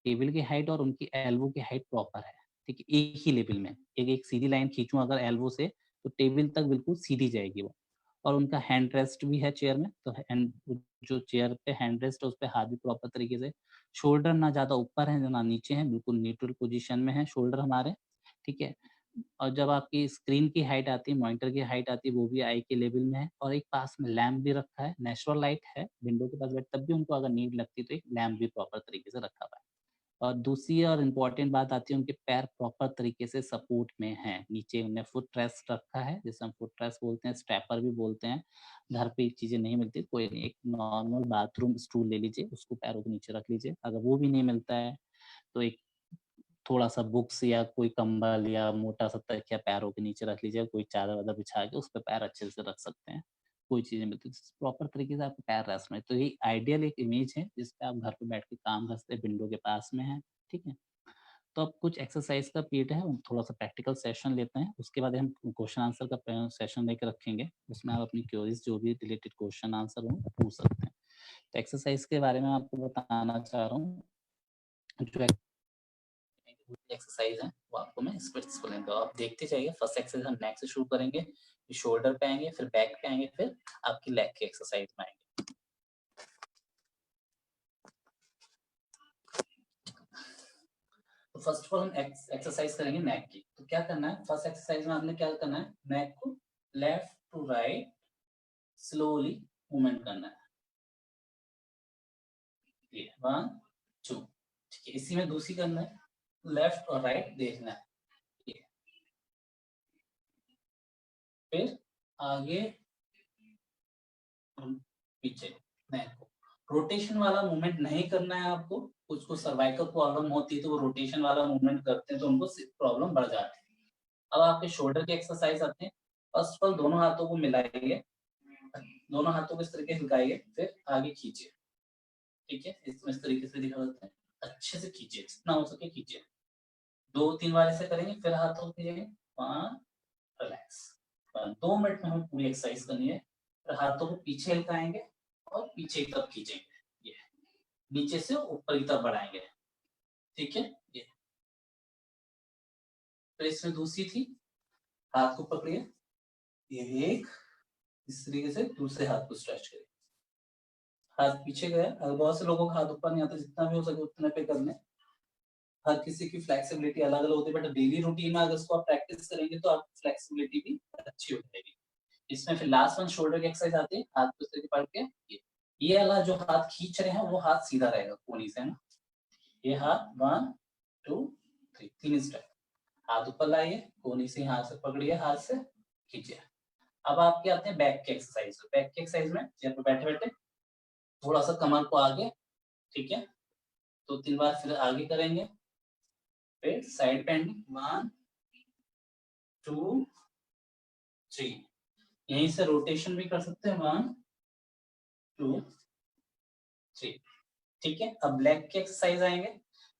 टेबल की हाइट और उनकी एल्बो की हाइट प्रॉपर है, ठीक है, एक ही लेवल में। एक सीधी लाइन खींचूँ अगर एल्बो से, तो टेबल तक बिल्कुल सीधी जाएगी वो। और उनका हैंड रेस्ट भी है चेयर में, तो हैंड जो चेयर पे हैंड रेस्ट है, उस पे हाथ भी प्रॉपर तरीके से, शोल्डर ना ज़्यादा ऊपर है, ना नीचे है, बिल्कुल न्यूट्रल पोज़ीशन में है शोल्डर हमारे, ठीक है। और जब आपकी स्क्रीन की हाइट आती है, मॉनिटर की हाइट आती है, वो भी आई के लेवल में है और एक पास में लैंप भी रखा है, नेचुरल लाइट है, विंडो के पास, बट तब भी उनको अगर नीड लगती है तो एक लैंप भी प्रॉपर तरीके से रखा हुआ है। और दूसरी और इम्पोर्टेंट बात आती है, उनके पैर प्रॉपर तरीके से सपोर्ट में हैं। नीचे उन्हें फुट रेस्ट रखा है, जिसे हम फुट रेस्ट बोलते हैं, स्टेपर भी बोलते हैं। घर पे ये चीज़ें नहीं मिलती, कोई नहीं, एक नॉर्मल बाथरूम स्टूल ले लीजिए, उसको पैरों के नीचे रख लीजिए। अगर वो भी नहीं मिलता है, तो एक थोड़ा-सा बुक्स या कोई कंबल या मोटा-सा तकिया पैरों के नीचे रख लीजिए, कोई चादर-वादर बिछा के उस पे पैर अच्छे से रख सकते हैं। कोई चीज़ नहीं मिलती, प्रॉपर तरीके से आपके पैर रेस्ट में, तो ये आइडियल एक इमेज है, जिस पे आप घर पे बैठ के काम कर सकते हैं, विंडो के पास में है, ठीक है? तो अब कुछ एक्सरसाइज का पीरियड है, थोड़ा-सा प्रैक्टिकल सेशन लेते हैं, उसके बाद हम क्वेश्चन आंसर का सेशन लेके रखेंगे। उसमें आप अपनी क्वेरीज़ जो भी रिलेटेड क्वेश्चन आंसर हो, पूछ सकते हैं। तो एक्सरसाइज के बारे में आपको बताना चाह रहा हूँ, जो एक्सरसाइज है वो आपको मैं इसको एक्सप्लेन करूँ, आप देखते जाइए। फर्स्ट एक्सरसाइज हम नेक से शुरू करेंगे, फिर शोल्डर पे आएँगे, फिर बैक पे आएँगे, फिर आपकी लेग की एक्सरसाइज में आएँगे। तो फर्स्ट ऑफ ऑल हम एक्सरसाइज करेंगे नेक की। तो क्या करना है, फर्स्ट एक्सरसाइज में आपने क्या करना है, नेक को left to right slowly movement करना है। ये 1 2, ठीक है। इसी में दूसरी करना है, लेफ्ट और राइट देखना है, ये। फिर आगे पीछे नेक को रोटेशन वाला मूवमेंट नहीं करना है आपको। कुछ को सर्वाइकल प्रॉब्लम होती है, तो वो रोटेशन वाला मूवमेंट करते हैं, तो उनको प्रॉब्लम बढ़ जाती है। अब आपके शोल्डर की एक्सरसाइज आते हैं। फर्स्ट ऑफ ऑल दोनों हाथों को मिलाइए, दोनों हाथों को इस तरीके से हिलाइए, फिर आगे खींचिए, ठीक है। इस तरीके से दिखा देते हैं, अच्छे से खींचिए, जितना हो सके खींचिए। 2-3 बार ऐसे करेंगे, फिर हाथों को खींचेंगे, 1 रिलैक्स। 2 मिनट में हमें पूरी एक्सरसाइज करनी है। फिर हाथों को पीछे हिलाएंगे और पीछे की तरफ खींचेंगे, ये नीचे से ऊपर की तरफ बढ़ाएंगे, ठीक है। ये फिर इसमें दूसरी थी, हाथ को पकड़िए, ये एक, इस तरीके से दूसरे हाथ को स्ट्रेच करिए, हाथ पीछे गया। अगर बहुत से लोगों का हाथ ऊपर नहीं आता, जितना भी हो सके उतने पे कर लें। हर किसी की फ्लेक्सिबिलिटी अलग-अलग होती है, बट डेली रूटीन में अगर इसको आप प्रैक्टिस करेंगे तो आपकी फ्लेक्सिबिलिटी भी अच्छी हो जाएगी। इसमें फिर लास्ट वन शोल्डर की एक्सरसाइज आती है, हाथ को इस तरीके पकड़ के, ये वाला जो हाथ खींच रहे हैं वो हाथ सीधा रहेगा कोनी से, है ना। ये हाथ 1 2 3 3 स्टेप, हाथ ऊपर लाइए, कोनी से हाथ से पकड़िए, हाथ से खींचिए। अब आपके आते हैं बैक की एक्सरसाइज। बैक की एक्सरसाइज में चेयर पे बैठे-बैठे थोड़ा सा कमर को आगे, ठीक है, 2-3 बार फिर आगे करेंगे, फिर साइड बेंडिंग 1 2 3, यहीं से रोटेशन भी कर सकते हैं, 1 2 3, ठीक है। अब लेग की एक्सरसाइज आएंगे।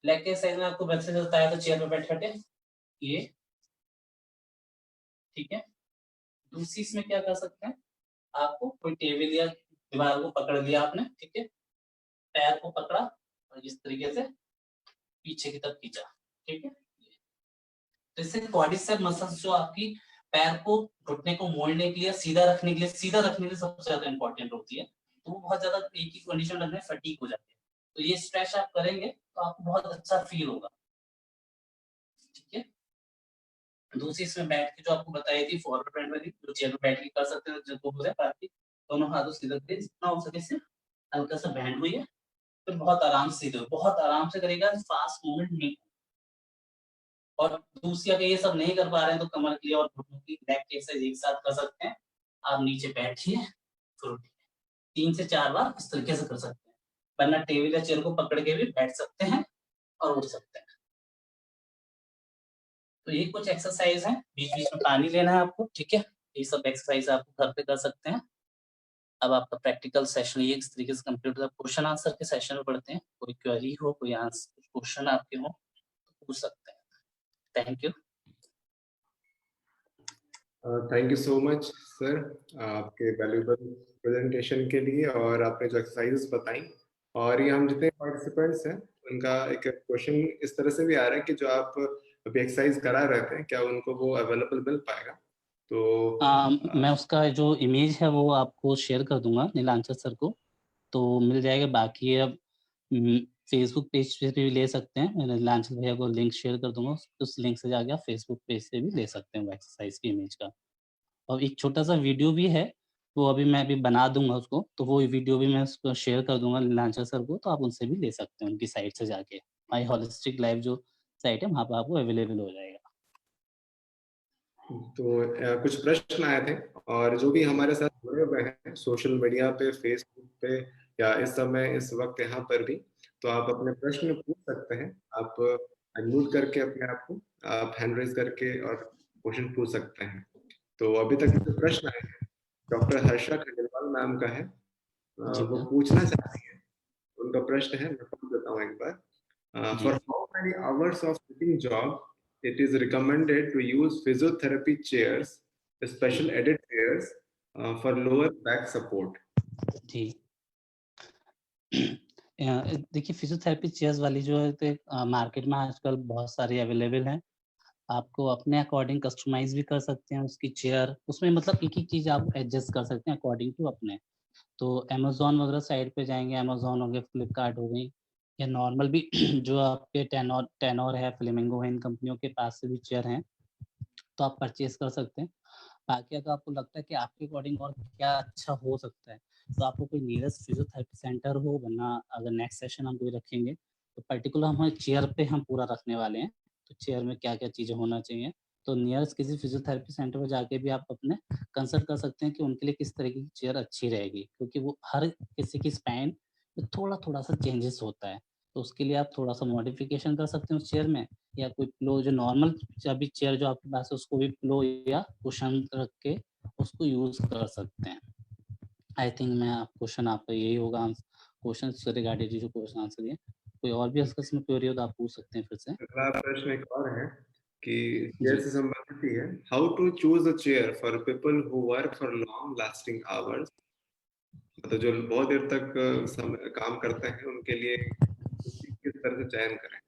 लेग की एक्सरसाइज में आपको वैसे से बताया था, चेयर पे बैठे-बैठे ये, ठीक है। दूसरी इसमें क्या कर सकते हैं, आपको कोई टेबल या दीवार को पकड़ लिया आपने, ठीक है, पैर को पकड़ा और इस तरीके से पीछे की तरफ खींचा, ठीक है। तो इससे क्वाड्रिसेप मसल्स जो आपकी पैर को, घुटने को मोड़ने के लिए, सीधा रखने के लिए, सीधा रखने के लिए सबसे ज्यादा इंपॉर्टेंट होती है। तो वो बहुत ज्यादा एक ही कंडीशन रखने में फटीग हो जाती है। तो ये स्ट्रेच आप करेंगे तो आपको बहुत अच्छा फील होगा, ठीक है। दूसरी इसमें बैठ के जो आपको बताई थी फॉरवर्ड बेंड वाली, जो चेयर पे बैठ के कर सकते हैं, जो हो जाए बाकी दोनों हाथों सीधा करिए, जितना हो सके सिर्फ हल्का सा बैंड हुई है, फिर बहुत आराम से सीधे, बहुत आराम से करेगा, फास्ट मूवमेंट नहीं। और दूसरी अगर ये सब नहीं कर पा रहे हैं तो कमर की और घुटनों की बैक की एक्सरसाइज एक साथ कर सकते हैं। आप नीचे बैठिए, फिर उठिए, 3 से 4 बार इस तरीके से कर सकते हैं, वरना टेबल या चेयर को पकड़ के भी बैठ सकते हैं और उठ सकते हैं। तो ये कुछ एक्सरसाइज है, बीच-बीच में पानी लेना है आपको, ठीक है। ये सब एक्सरसाइज आप घर पे कर सकते हैं। अब आपका प्रैक्टिकल सेशन ये इस तरीके से कंप्लीट होता है। क्वेश्चन आंसर के सेशन में पढ़ते हैं। कोई क्वेरी हो, कोई आंसर क्वेश्चन आपके हो तो पूछ सकते हैं। Thank you. Thank you so much sir आपके वैल्यूबल प्रेजेंटेशन के लिए, और आपने जो एक्सरसाइजेस बताई, और ये हम जितने पार्टिसिपेंट्स हैं उनका एक क्वेश्चन इस तरह से भी आ रहा है कि जो आप अभी एक्सरसाइज करा रहे थे क्या उनको वो अवेलेबल मिल पाएगा? तो मैं उसका जो इमेज है वो आपको शेयर कर दूंगा नीलांचल सर को, तो मिल जाएगा। बाकी अब फेसबुक पेज पे भी ले सकते हैं। मैं नीलांचल भैया को लिंक शेयर कर दूंगा, उस लिंक से जाके आप फेसबुक पेज से भी ले सकते हैं वो एक्सरसाइज की इमेज का। और एक छोटा सा वीडियो भी है, वो अभी मैं अभी बना दूंगा उसको, तो वो वीडियो भी मैं उसको शेयर कर दूंगा नीलांचल सर को, तो आप उनसे भी ले सकते हैं उनकी साइट से जाके। माई होलिस्टिक लाइफ जो साइट है वहाँ पर आपको अवेलेबल हो जाएगा। कुछ प्रश्न आए थे, और जो भी हमारे साथ जुड़े हुए हैं सोशल मीडिया पे, फेसबुक पे, या इस समय इस वक्त यहाँ पर भी, तो आप अपने प्रश्न पूछ सकते हैं। आप अनम्यूट करके अपने आप को आप हैंड रेज करके और क्वेश्चन पूछ सकते हैं। तो अभी तक जो प्रश्न आए हैं डॉक्टर हर्षा खंडेलवाल मैम का है। जी वो सर। पूछना चाहती है, उनका प्रश्न है, मैं पढ़ देता हूँ एक बार। जी। For how many hours of sitting job it is recommended to use physiotherapy chairs, special added chairs for lower back support? जी। देखिए फिजियोथेरेपी चेयर्स वाली जो है तो मार्केट में आजकल बहुत सारी अवेलेबल हैं। आपको अपने अकॉर्डिंग कस्टमाइज़ भी कर सकते हैं उसकी चेयर, उसमें मतलब एक-एक चीज़ आप एडजस्ट कर सकते हैं अकॉर्डिंग टू अपने। तो अमेज़न वगैरह साइट पे जाएँगे, अमेज़न हो गया, फ्लिपकार्ट हो गई, या नॉर्मल भी जो आपके टेनोर है, फ्लेमिंगो है, इन कंपनियों के पास से भी चेयर हैं, तो आप परचेज़ कर सकते हैं। बाकी अगर आपको लगता है कि आपके अकॉर्डिंग और क्या अच्छा हो सकता है, तो आपको कोई नियरेस्ट फिजियोथेरेपी सेंटर हो, वरना अगर नेक्स्ट सेशन हम कोई रखेंगे, तो पर्टिकुलर हमें चेयर पे हम पूरा रखने वाले हैं। तो चेयर में क्या-क्या चीज़ें होना चाहिए, तो नियरेस्ट किसी फिजियोथेरेपी सेंटर में जाके भी आप अपने कंसल्ट कर सकते हैं कि उनके लिए किस तरीके की चेयर अच्छी रहेगी। क्योंकि वो हर किसी की स्पाइन में थोड़ा-थोड़ा सा चेंजेस होता है, तो उसके लिए आप थोड़ा-सा मॉडिफिकेशन कर सकते हैं उस चेयर में, या कोई पिलो जो नॉर्मल अभी चेयर जो आपके पास है उसको भी पिलो या कुशन रख के उसको यूज़ कर सकते हैं। आई थिंक मैं आप क्वेश्चन आपका यही होगा, क्वेश्चन से रिगार्डेड जो क्वेश्चन आंसर दिए। कोई और भी इसका इसमें क्वेरी हो तो आप पूछ सकते हैं फिर से। अगला प्रश्न एक और है कि चेयर जी। से संबंधित ही है। How to choose a chair for people who work for long lasting hours? मतलब जो बहुत देर तक काम करते हैं उनके लिए किस तरह से चयन करें?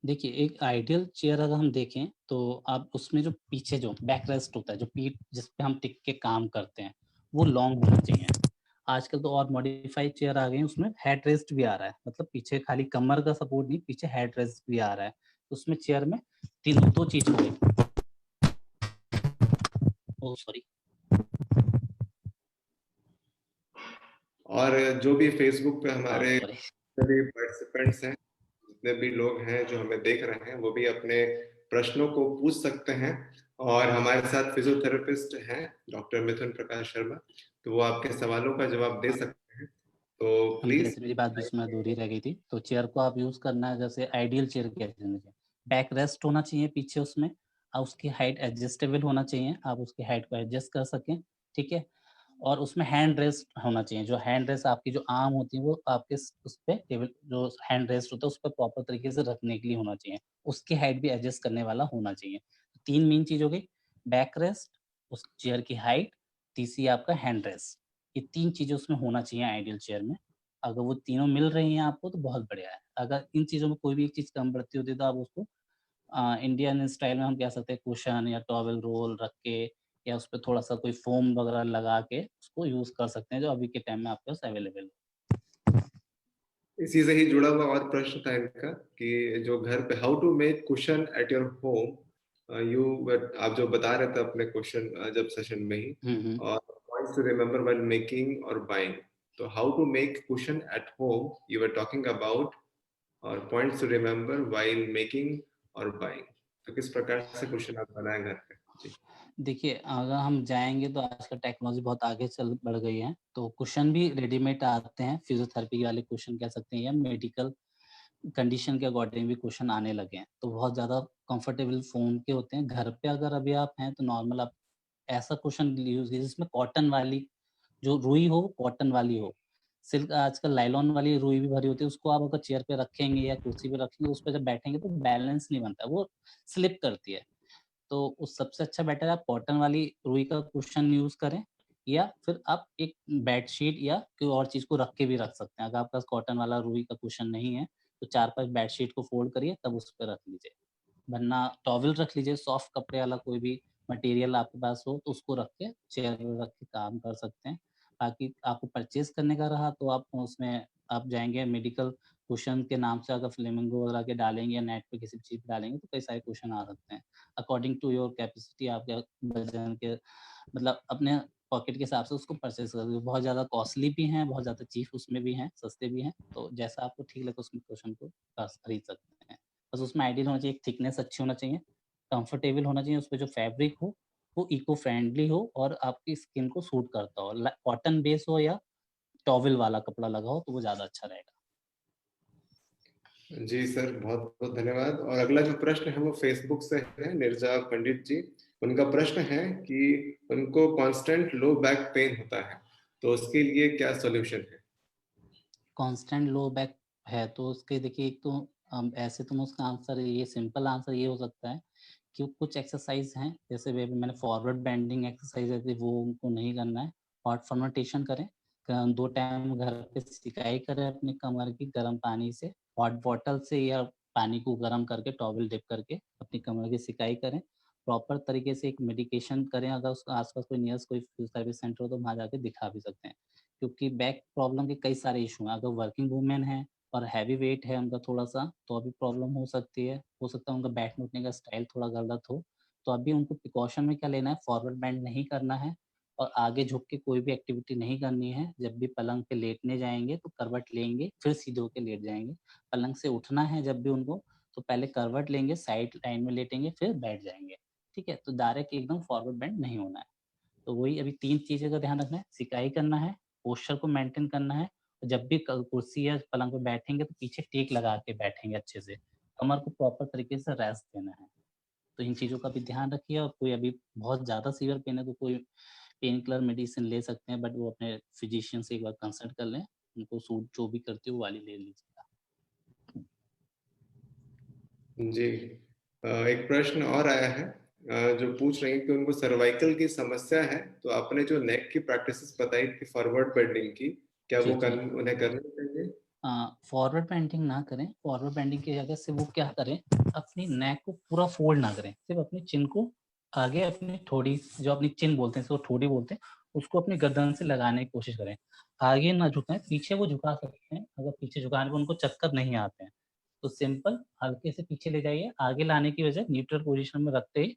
देखिए एक आइडियल चेयर अगर हम देखें तो आप उसमें जो पीछे जो बैक रेस्ट होता है, जो पीठ जिस पे हम टिक के काम करते हैं, वो लॉन्ग होना चाहिए। आजकल तो और मॉडिफाइड चेयर आ गई हैं, उसमें हेड रेस्ट भी आ रहा है, मतलब पीछे खाली कमर का सपोर्ट नहीं, पीछे हेड रेस्ट भी आ रहा है। तो उसमें चेयर में 3 2 चीज़ हो गई। Oh sorry. और जो भी फेसबुक पे हमारे सॉरी। सभी पार्टिसिपेंट्स हैं, जितने भी लोग हैं जो हमें देख रहे हैं, वो भी अपने प्रश्नों को पूछ सकते हैं। और हमारे साथ फिजियोथेरेपिस्ट हैं डॉक्टर मिथुन प्रकाश शर्मा, तो वो आपके सवालों का जवाब दे सकते हैं। तो मेरे प्लीज। से मेरी बात बीच में अधूरी रह गई थी। तो चेयर को आप यूज़ करना है जैसे आइडियल चेयर कैसे होनी चाहिए। बैक रेस्ट होना चाहिए पीछे उसमें, और उसकी हाइट एडजस्टेबल होना चाहिए, आप उसकी हाइट को एडजस्ट कर सकें, ठीक है? और उसमें हैंड रेस्ट होना चाहिए, जो हैंड रेस्ट आपकी जो आर्म होती है वो आपके उस पे टेबल जो हैंड रेस्ट होता है उस पे प्रॉपर तरीके से रखने के लिए होना चाहिए। उसकी हाइट भी एडजस्ट करने वाला होना चाहिए। 3 मेन चीज़ हो गई, बैक रेस्ट, उस चेयर की हाइट, तीसरी आपका हैंड रेस्ट। ये 3 चीज़ें उसमें होना चाहिए आइडियल चेयर में। अगर वो तीनों मिल रही हैं आपको तो बहुत बढ़िया है। अगर इन चीज़ों में कोई भी एक चीज़ कम बढ़ती होती है तो आप उसको इंडियन स्टाइल में हम कह सकते हैं कुशन या टॉवेल रोल रख के, या उस पे थोड़ा-सा कोई फ़ोम वगैरह लगा के उसको यूज़ कर सकते हैं, जो अभी के टाइम में आपके पास अवेलेबल है। इसी से ही जुड़ा हुआ और प्रश्न था इनका कि जो घर पे how to make cushion at your home, you आप जो बता रहे थे अपने क्वेश्चन जब सेशन में ही, हुँ, हुँ। और points to remember while making or buying. तो how to make cushion at home you were talking about, और points to remember while making or buying. तो किस प्रकार से क्वेश्चन आप बनाए घर पे? जी। देखिए, अगर हम जाएँगे तो आजकल टेक्नोलॉज़ी बहुत आगे चल बढ़ गई है, तो कुशन भी रेडीमेड आते हैं, फिज़ियोथेरेपी वाले कुशन कह सकते हैं, या मेडिकल कंडीशन के अकॉर्डिंग भी कुशन आने लगे हैं। तो बहुत ज़्यादा कंफर्टेबल फ़ोम के होते हैं। घर पे अगर अभी आप हैं तो नॉर्मल आप ऐसा कुशन यूज़ कीजिए जिसमें कॉटन वाली जो रुई हो कॉटन वाली हो, सिल्क आजकल नायलॉन वाली रुई भी भरी होती है, उसको आप अगर चेयर पे रखेंगे या कुर्सी पे रखेंगे, उस पे जब बैठेंगे तो बैलेंस नहीं बनता, वो स्लिप करती है। तो उस सबसे अच्छा बेटर आप कॉटन वाली रुई का कुशन यूज़ करें या फिर आप एक बेडशीट या कोई और चीज़ को रख के भी रख सकते हैं। अगर आपके पास कॉटन वाला रुई का कुशन नहीं है, तो 4-5 बेडशीट को फ़ोल्ड करिए तब उस पे रख लीजिए। वरना टॉवल रख लीजिए, सॉफ्ट कपड़े वाला कोई भी मटेरियल आपके पास हो तो उसको रख के चेयर पे रख के काम कर सकते हैं। बाकी आपको परचेज़ करने का रहा तो आप उसमें आप जाएँगे मेडिकल कुशन के नाम से अगर फ्लेमिंगो वगैरह के डालेंगे या नेट पे किसी भी चीज़ पे डालेंगे तो कई सारे कुशन आ सकते हैं। अकॉर्डिंग टू योर कैपेसिटी आपके वज़न के मतलब अपने पॉकेट के हिसाब से उसको परचेज़ कर सकते हो। बहुत ज़्यादा कॉस्टली भी हैं, बहुत ज़्यादा चीप उसमें भी हैं, सस्ते भी हैं। तो जैसा आपको ठीक लगे उसमें कुशन को खरीद सकते हैं। बस उसमें आइडियल होना चाहिए, एक थिकनेस अच्छी होना चाहिए, कंफर्टेबल होना चाहिए, उसपे जो फैब्रिक हो, वो इको फ्रेंडली हो और आपकी स्किन को सूट करता हो। कॉटन बेस हो या टॉवल वाला कपड़ा लगा हो, तो वो ज़्यादा अच्छा रहेगा। जी सर, बहुत-बहुत धन्यवाद। और अगला जो प्रश्न है वो फेसबुक से है, निर्जा पंडित जी। उनका प्रश्न है कि उनको कांस्टेंट लो बैक पेन होता है, तो उसके लिए क्या सॉल्यूशन है? कांस्टेंट लो बैक है तो उसके देखिए एक तो ऐसे तो उसका आंसर ये सिंपल आंसर ये हो सकता है कि कुछ एक्सरसाइज हैं जैसे वे मैंने फॉरवर्ड बेंडिंग एक्सरसाइज है वो उनको नहीं करना है। हॉट फर्मेंटेशन करें, 2 टाइम घर पे सिकाई करें अपनी कमर की गर्म पानी से, हॉट बॉटल से या पानी को गर्म करके टॉवल डिप करके अपनी कमर की सिकाई करें। प्रॉपर तरीके से एक मेडिकेशन करें, अगर उसके आस-पास कोई नियरेस्ट कोई फिजियोथेरेपी सेंटर हो तो वहाँ जाके दिखा भी सकते हैं। क्योंकि बैक प्रॉब्लम के कई सारे इश्यू हैं। अगर वर्किंग वूमेन है और हैवी वेट है उनका थोड़ा-सा, तो अभी प्रॉब्लम हो सकती है। हो सकता है उनका बैठने-उठने का स्टाइल थोड़ा गलत हो। तो अभी उनको प्रिकॉशन में क्या लेना है, फॉरवर्ड बेंड नहीं करना है और आगे झुक के कोई भी एक्टिविटी नहीं करनी है। जब भी पलंग पे लेटने जाएँगे तो करवट लेंगे, फिर सीधे होके लेट जाएँगे। पलंग से उठना है जब भी उनको, तो पहले करवट लेंगे, साइड लाइन में लेटेंगे, फिर बैठ जाएँगे। ठीक है? तो डायरेक्ट एकदम फॉरवर्ड बेंड नहीं होना है। तो वही अभी 3 चीज़ें का ध्यान रखना है, सिकाई करना है, पोस्चर को मेंटेन करना है। जब भी क कुर्सी या पलंग पे बैठेंगे तो पीछे टेक लगा के बैठेंगे अच्छे से। कमर को प्रॉपर तरीके से रेस्ट देना है। तो इन चीज़ों का भी ध्यान रखिए और कोई अभी बहुत ज़्यादा सीवियर पेन है तो कोई पेन किलर मेडिसिन ले सकते हैं बट वो अपने फिजिशियन से एक बार कंसल्ट कर लें। उनको सूट जो भी करती है वो वाली ले लीजिएगा। जी। एक प्रश्न और आया है, जो पूछ रही हैं कि उनको सर्वाइकल की समस्या है, तो आपने जो नेक की प्रैक्टिसेस बताई थी फॉरवर्ड बेंडिंग की, क्या जी, वो जी। उन्हें करनी चाहिए? फॉरवर्ड बेंडिंग ना करें, फॉरवर्ड बेंडिंग की जगह से वो क्या करें, अपनी नेक को पूरा फोल्ड ना करें, सिर्फ अपनी चिन को आगे अपनी ठोड़ी जो अपनी चिन बोलते हैं, इसको ठोड़ी बोलते हैं, उसको अपनी गर्दन से लगाने की कोशिश करें। आगे ना झुकाएँ, पीछे वो झुका सकते हैं, अगर पीछे झुकाने पे उनको चक्कर नहीं आते हैं, तो सिंपल हल्के से पीछे ले जाइए, आगे लाने की बजाय न्यूट्रल पोज़ीशन में रखते ही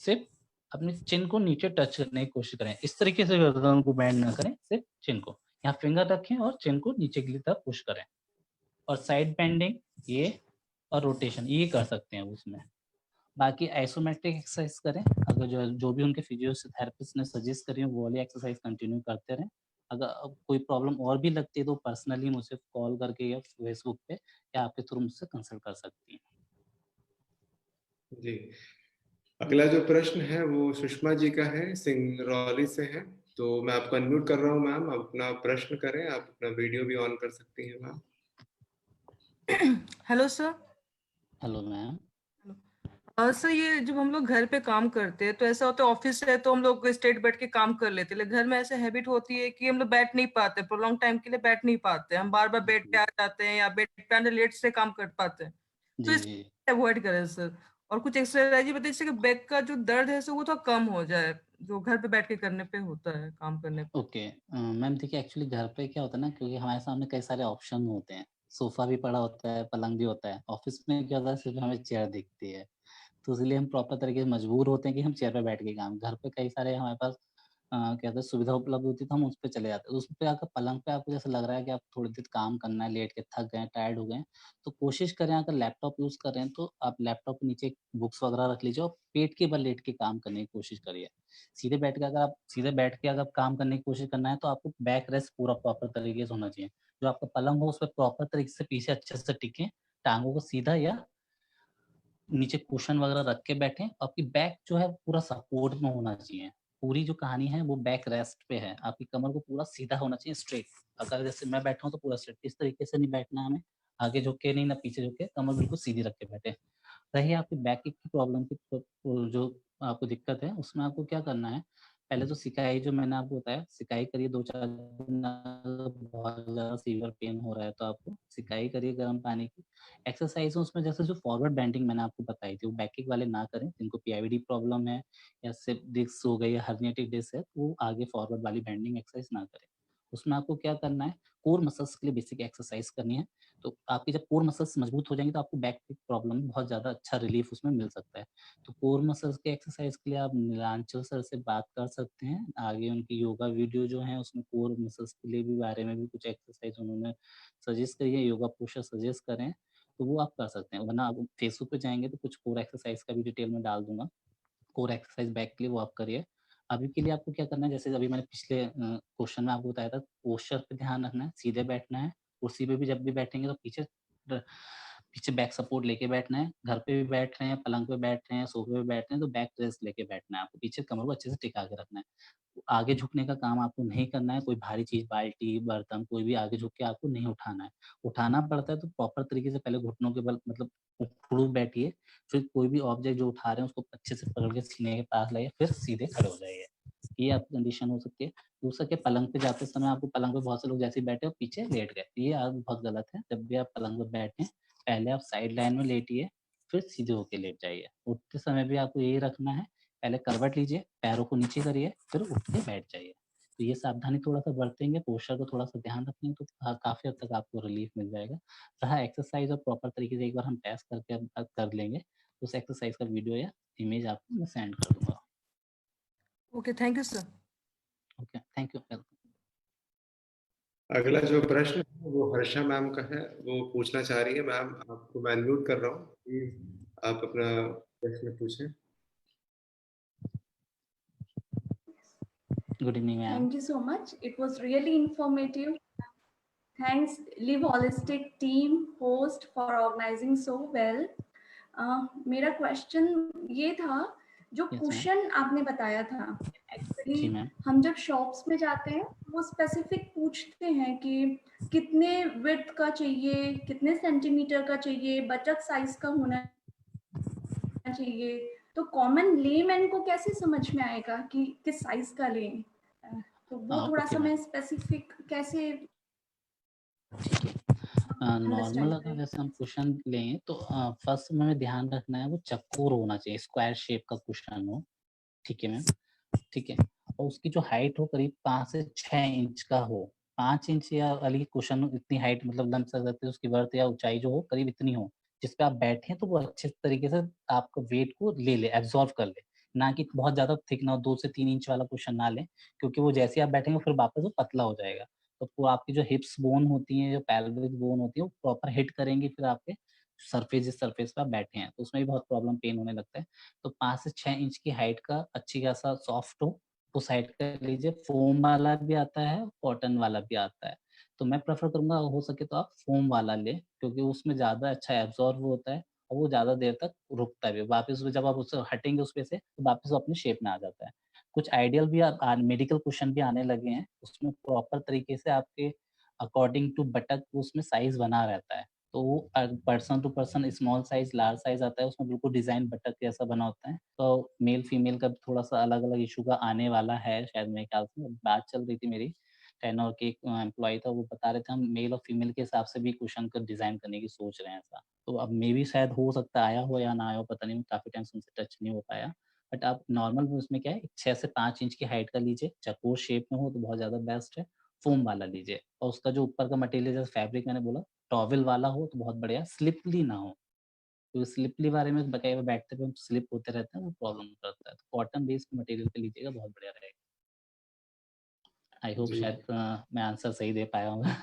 सिर्फ अपनी चिन को नीचे टच करने की कोशिश करें। इस तरीके से गर्दन को बेंड ना करें, सिर्फ चिन को। यहाँ फिंगर रखें और चिन को नीचे की तरफ पुश करें। और साइड बेंडिंग ये और रोटेशन ये कर सकते हैं उसमें। बाकी आइसोमेट्रिक एक्सरसाइज करें, अगर जो जो भी उनके फिजियोथेरेपिस्ट ने सजेस्ट करी है वो वाली एक्सरसाइज कंटिन्यू करते रहें। अगर अब कोई प्रॉब्लम और भी लगती है तो पर्सनली मुझसे कॉल करके या फेसबुक पे या आपके थ्रू मुझसे कंसल्ट कर सकती हैं। जी। अगला जो प्रश्न है वो सुषमा जी का है, सिंगरौली से है। तो मैं आपको अनम्यूट कर रहा हूँ मैम, आप अपना प्रश्न करें, आप अपना वीडियो भी ऑन कर सकती हैं ma'am. Hello sir. Hello ma'am. Sir ये जब हम लोग घर पे काम करते हैं तो ऐसा होता है, ऑफिस है तो हम लोग स्ट्रेट बैठ के काम कर लेते हैं, लेकिन घर में ऐसे हैबिट होती है कि हम लोग बैठ नहीं पाते, प्रोलॉन्ग टाइम के लिए बैठ नहीं पाते, हम बार बार बेड पे जी, आ जाते हैं या बेड पे आने लेट से काम कर पाते हैं। तो जी, जी। इसको अवॉइड करें सर। और कुछ एक्सरसाइज बताइए जिससे कि बैक का जो दर्द है सर वो थोड़ा कम हो जाए, जो घर पे बैठ के करने पे होता है, काम करने पे। ओके, मैम देखिए एक्चुअली घर पे क्या होता है ना, क्योंकि हमारे सामने कई सारे ऑप्शन होते हैं। सोफ़ा भी पड़ा होता है, पलंग भी होता है। ऑफ़िस में क्या होता है सिर्फ़ हमें चेयर दिखती है। तो इसलिए हम प्रॉपर तरीके से मजबूर होते हैं कि हम चेयर पे बैठ के काम, घर पे कई सारे हमारे पास क्या कहते हैं सुविधा उपलब्ध होती है तो हम उस पे चले जाते हैं। उस पे आकर पलंग पे आपको जैसे लग रहा है कि आप थोड़ी देर काम करना है, लेट के थक गए हैं, टायर्ड हो गए हैं, तो कोशिश करें अगर लैपटॉप यूज़ कर रहे हैं तो आप लैपटॉप के नीचे बुक्स वगैरह रख लीजिए और पेट के बल लेट के काम करने की कोशिश करिए। सीधे बैठ के अगर आप काम करने की कोशिश करना है तो आपको बैक रेस्ट पूरा प्रॉपर तरीके से होना चाहिए। जो आपका पलंग हो उस पे प्रॉपर तरीके से पीछे अच्छे से टिकें, टाँगों को सीधा या नीचे कुशन वगैरह रख के बैठें, आपकी बैक जो है पूरा सपोर्ट में होना चाहिए। पूरी जो कहानी है वो बैक रेस्ट पे है। आपकी कमर को पूरा सीधा होना चाहिए, स्ट्रेट। अगर जैसे मैं बैठा हूँ तो पूरा स्ट्रेट, इस तरीके से नहीं बैठना है हमें, आगे झुक के नहीं ना पीछे झुक के, कमर बिल्कुल सीधी रख के बैठे। रही आपकी बैक की प्रॉब्लम की जो आपको दिक्कत है, उसमें आपको क्या करना है, पहले तो सिकाई जो मैंने आपको बताया, सिकाई करिए 2-4 दिन। बहुत ज़्यादा सीवियर पेन हो रहा है तो आपको सिकाई करिए गर्म पानी की। एक्सरसाइज़ उसमें जैसे जो फॉरवर्ड बेंडिंग मैंने आपको बताई थी, वो बैक किक वाले ना करें। जिनको पीआईडी प्रॉब्लम है या सिर्फ डिस्क हो गई है, हर्निएटेड डिस्क है, तो वो आगे फॉरवर्ड वाली बेंडिंग एक्सरसाइज ना करें। उसमें आपको क्या करना है, कोर मसल्स के लिए बेसिक एक्सरसाइज करनी है। तो आपकी जब कोर मसल्स मजबूत हो जाएंगी तो आपको बैक की प्रॉब्लम में बहुत ज़्यादा अच्छा रिलीफ उसमें मिल सकता है। तो कोर मसल्स के एक्सरसाइज के लिए आप नीलांचल सर से बात कर सकते हैं। आगे उनकी योगा वीडियो जो है उसमें कोर मसल्स के लिए भी बारे में भी कुछ एक्सरसाइज उन्होंने सजेस्ट करी है, योगा पोस्चर सजेस्ट करें, तो वो आप कर सकते हैं। वरना आप फेसबुक पे जाएँगे तो कुछ कोर एक्सरसाइज का भी डिटेल में डाल दूँगा। कोर एक्सरसाइज बैक के लिए वो आप करिए। अभी के लिए आपको क्या करना है, जैसे अभी मैंने पिछले क्वेश्चन में आपको बताया था, पोस्चर पे ध्यान रखना है, सीधे बैठना है। कुर्सी पे भी जब भी बैठेंगे तो पीछे बैक सपोर्ट लेके बैठना है। घर पे भी बैठ रहे हैं, पलंग पे बैठ रहे हैं, सोफे पे बैठ रहे हैं तो बैक रेस्ट लेके बैठना है आपको। पीछे कमर को अच्छे से टिका के रखना है। आगे झुकने का काम आपको नहीं करना है। कोई भारी चीज़, बाल्टी, बर्तन कोई भी आगे झुक के आपको नहीं उठाना है। उठाना पड़ता है तो प्रॉपर तरीके से पहले घुटनों के बल मतलब उखड़ू बैठिए, फिर कोई भी ऑब्जेक्ट जो उठा रहे हैं उसको अच्छे से पकड़ के सीने के पास लाइए, फिर सीधे खड़े हो जाइए। ये आपकी कंडीशन हो सकती है। दूसरा क्या, पलंग पे जाते समय आपको पलंग पे बहुत से लोग जैसे ही बैठे और पीछे लेट गए। ये आदत बहुत गलत है। जब भी आप पलंग पे बैठें, पहले आप साइड लाइन में लेटिए, फिर सीधे होके लेट जाइए। उठते समय भी आपको यही रखना है, पहले करवट लीजिए, पैरों को नीचे करिए, फिर उठ के बैठ जाइए। तो ये सावधानी थोड़ा-सा बरतेंगे, पोस्चर को थोड़ा-सा ध्यान रखेंगे तो काफ़ी हद तक आपको रिलीफ मिल जाएगा। रहा एक्सरसाइज़ और प्रॉपर तरीके से एक बार हम टेस्ट करके कर लेंगे, उस एक्सरसाइज़ का वीडियो या इमेज आपको मैं सेंड कर दूँगा। Okay, thank you sir. Okay, thank you. Welcome. अगला जो प्रश्न है वो हर्षा मैम का है। वो पूछना चाह रही है, मैम आपको मैं अनम्यूट कर रहा हूँ, प्लीज आप अपना प्रश्न पूछें। Good evening ma'am. Thank you so much. It was really informative. Thanks, Live Holistic team, host, for organizing so well. मेरा क्वेश्चन ये था, जो Yes, कुशन आपने बताया था, जी एक्चुअली मैम। हम जब शॉप्स में जाते हैं वो स्पेसिफिक पूछते हैं कि कितने विड्थ का चाहिए, कितने सेंटीमीटर का चाहिए, बटक साइज का होना चाहिए। तो कॉमन लेमैन को कैसे समझ में आएगा कि किस साइज का लें? तो वो थोड़ा ओके सा मैम, मैं स्पेसिफिक कैसे ठीक है। नॉर्मल अंडरस्टैंड अगर करें? जैसे हम कुशन लें तो फर्स्ट में हमें ध्यान रखना है वो चौकोर होना चाहिए, स्क्वायर शेप का कुशन हो। ठीक है मैम, ठीक है। और उसकी जो हाइट हो करीब 5 से 6 इंच का हो। 5 इंच या वाली कुशन इतनी हाइट मतलब लंब सक सकते हैं, उसकी वर्थ या ऊँचाई जो हो करीब इतनी हो, जिस पे आप बैठें तो वो अच्छे तरीके से आपका वेट को ले ले, एब्ज़ॉर्ब कर ले। ना कि बहुत ज़्यादा थिक ना हो, 2 से 3 इंच वाला कुशन ना लें, क्योंकि वो जैसे ही आप बैठेंगे फिर वापस वो पतला हो जाएगा। तो वो आपकी जो हिप्स बोन होती हैं, जो पेल्विक बोन होती है, वो प्रॉपर हिट करेंगी फिर आपके सरफेस, जिस सरफेस पे आप बैठे हैं, तो उसमें भी बहुत प्रॉब्लम पेन होने लगता है। तो 5 से 6 इंच की हाइट का अच्छी खासा सॉफ्ट हो, उस हाइट का लीजिए। फ़ोम वाला भी आता है, कॉटन वाला भी आता है। तो मैं प्रेफ़र करूँगा हो सके तो आप फ़ोम वाला लें, क्योंकि उसमें ज़्यादा अच्छा एब्ज़ॉर्ब होता है और वो ज़्यादा देर तक रुकता भी है। वापस वो जब आप उससे हटेंगे उस पे से, तो वापस वो अपनी शेप में आ जाता है। कुछ आइडियल भी मेडिकल कुशन भी आने लगे हैं, उसमें प्रॉपर तरीके से आपके अकॉर्डिंग टू बटक उसमें साइज़ बना रहता है। तो वो person to person small size, large size आता है, उसमें बिल्कुल डिज़ाइन बटक जैसा बना होता है। तो मेल-फीमेल का भी थोड़ा-सा अलग-अलग इश्यू का आने वाला है शायद मेरे ख्याल से। बात चल रही थी मेरी, टेनोर के एक एम्प्लॉयी था, वो बता रहे थे हम मेल और फीमेल के हिसाब से भी कुशन का डिज़ाइन करने की सोच रहे हैं ऐसा। तो अब मेबी शायद हो सकता है आया हो या ना आया हो, पता नहीं, काफ़ी टाइम से उनसे टच नहीं हो पाया। बट आप नॉर्मल उसमें क्या है 6 से 5 इंच की हाइट का लीजिए, चौकोर शेप में हो तो बहुत ज़्यादा बेस्ट है। फ़ोम वाला लीजिए और उसका जो ऊपर का मटेरियल जैसे फैब्रिक मैंने बोला, टॉवेल वाला हो तो बहुत बढ़िया, स्लिपरी ना हो। तो स्लिपरी वाले में बकायदा बैठते पे हम स्लिप होते रहते हैं, वो प्रॉब्लम करता है। तो कॉटन बेस्ड मटेरियल पे लीजिएगा, बहुत बढ़िया रहेगा। आई होप जी, शायद मैं आंसर सही दे पाया होंगा।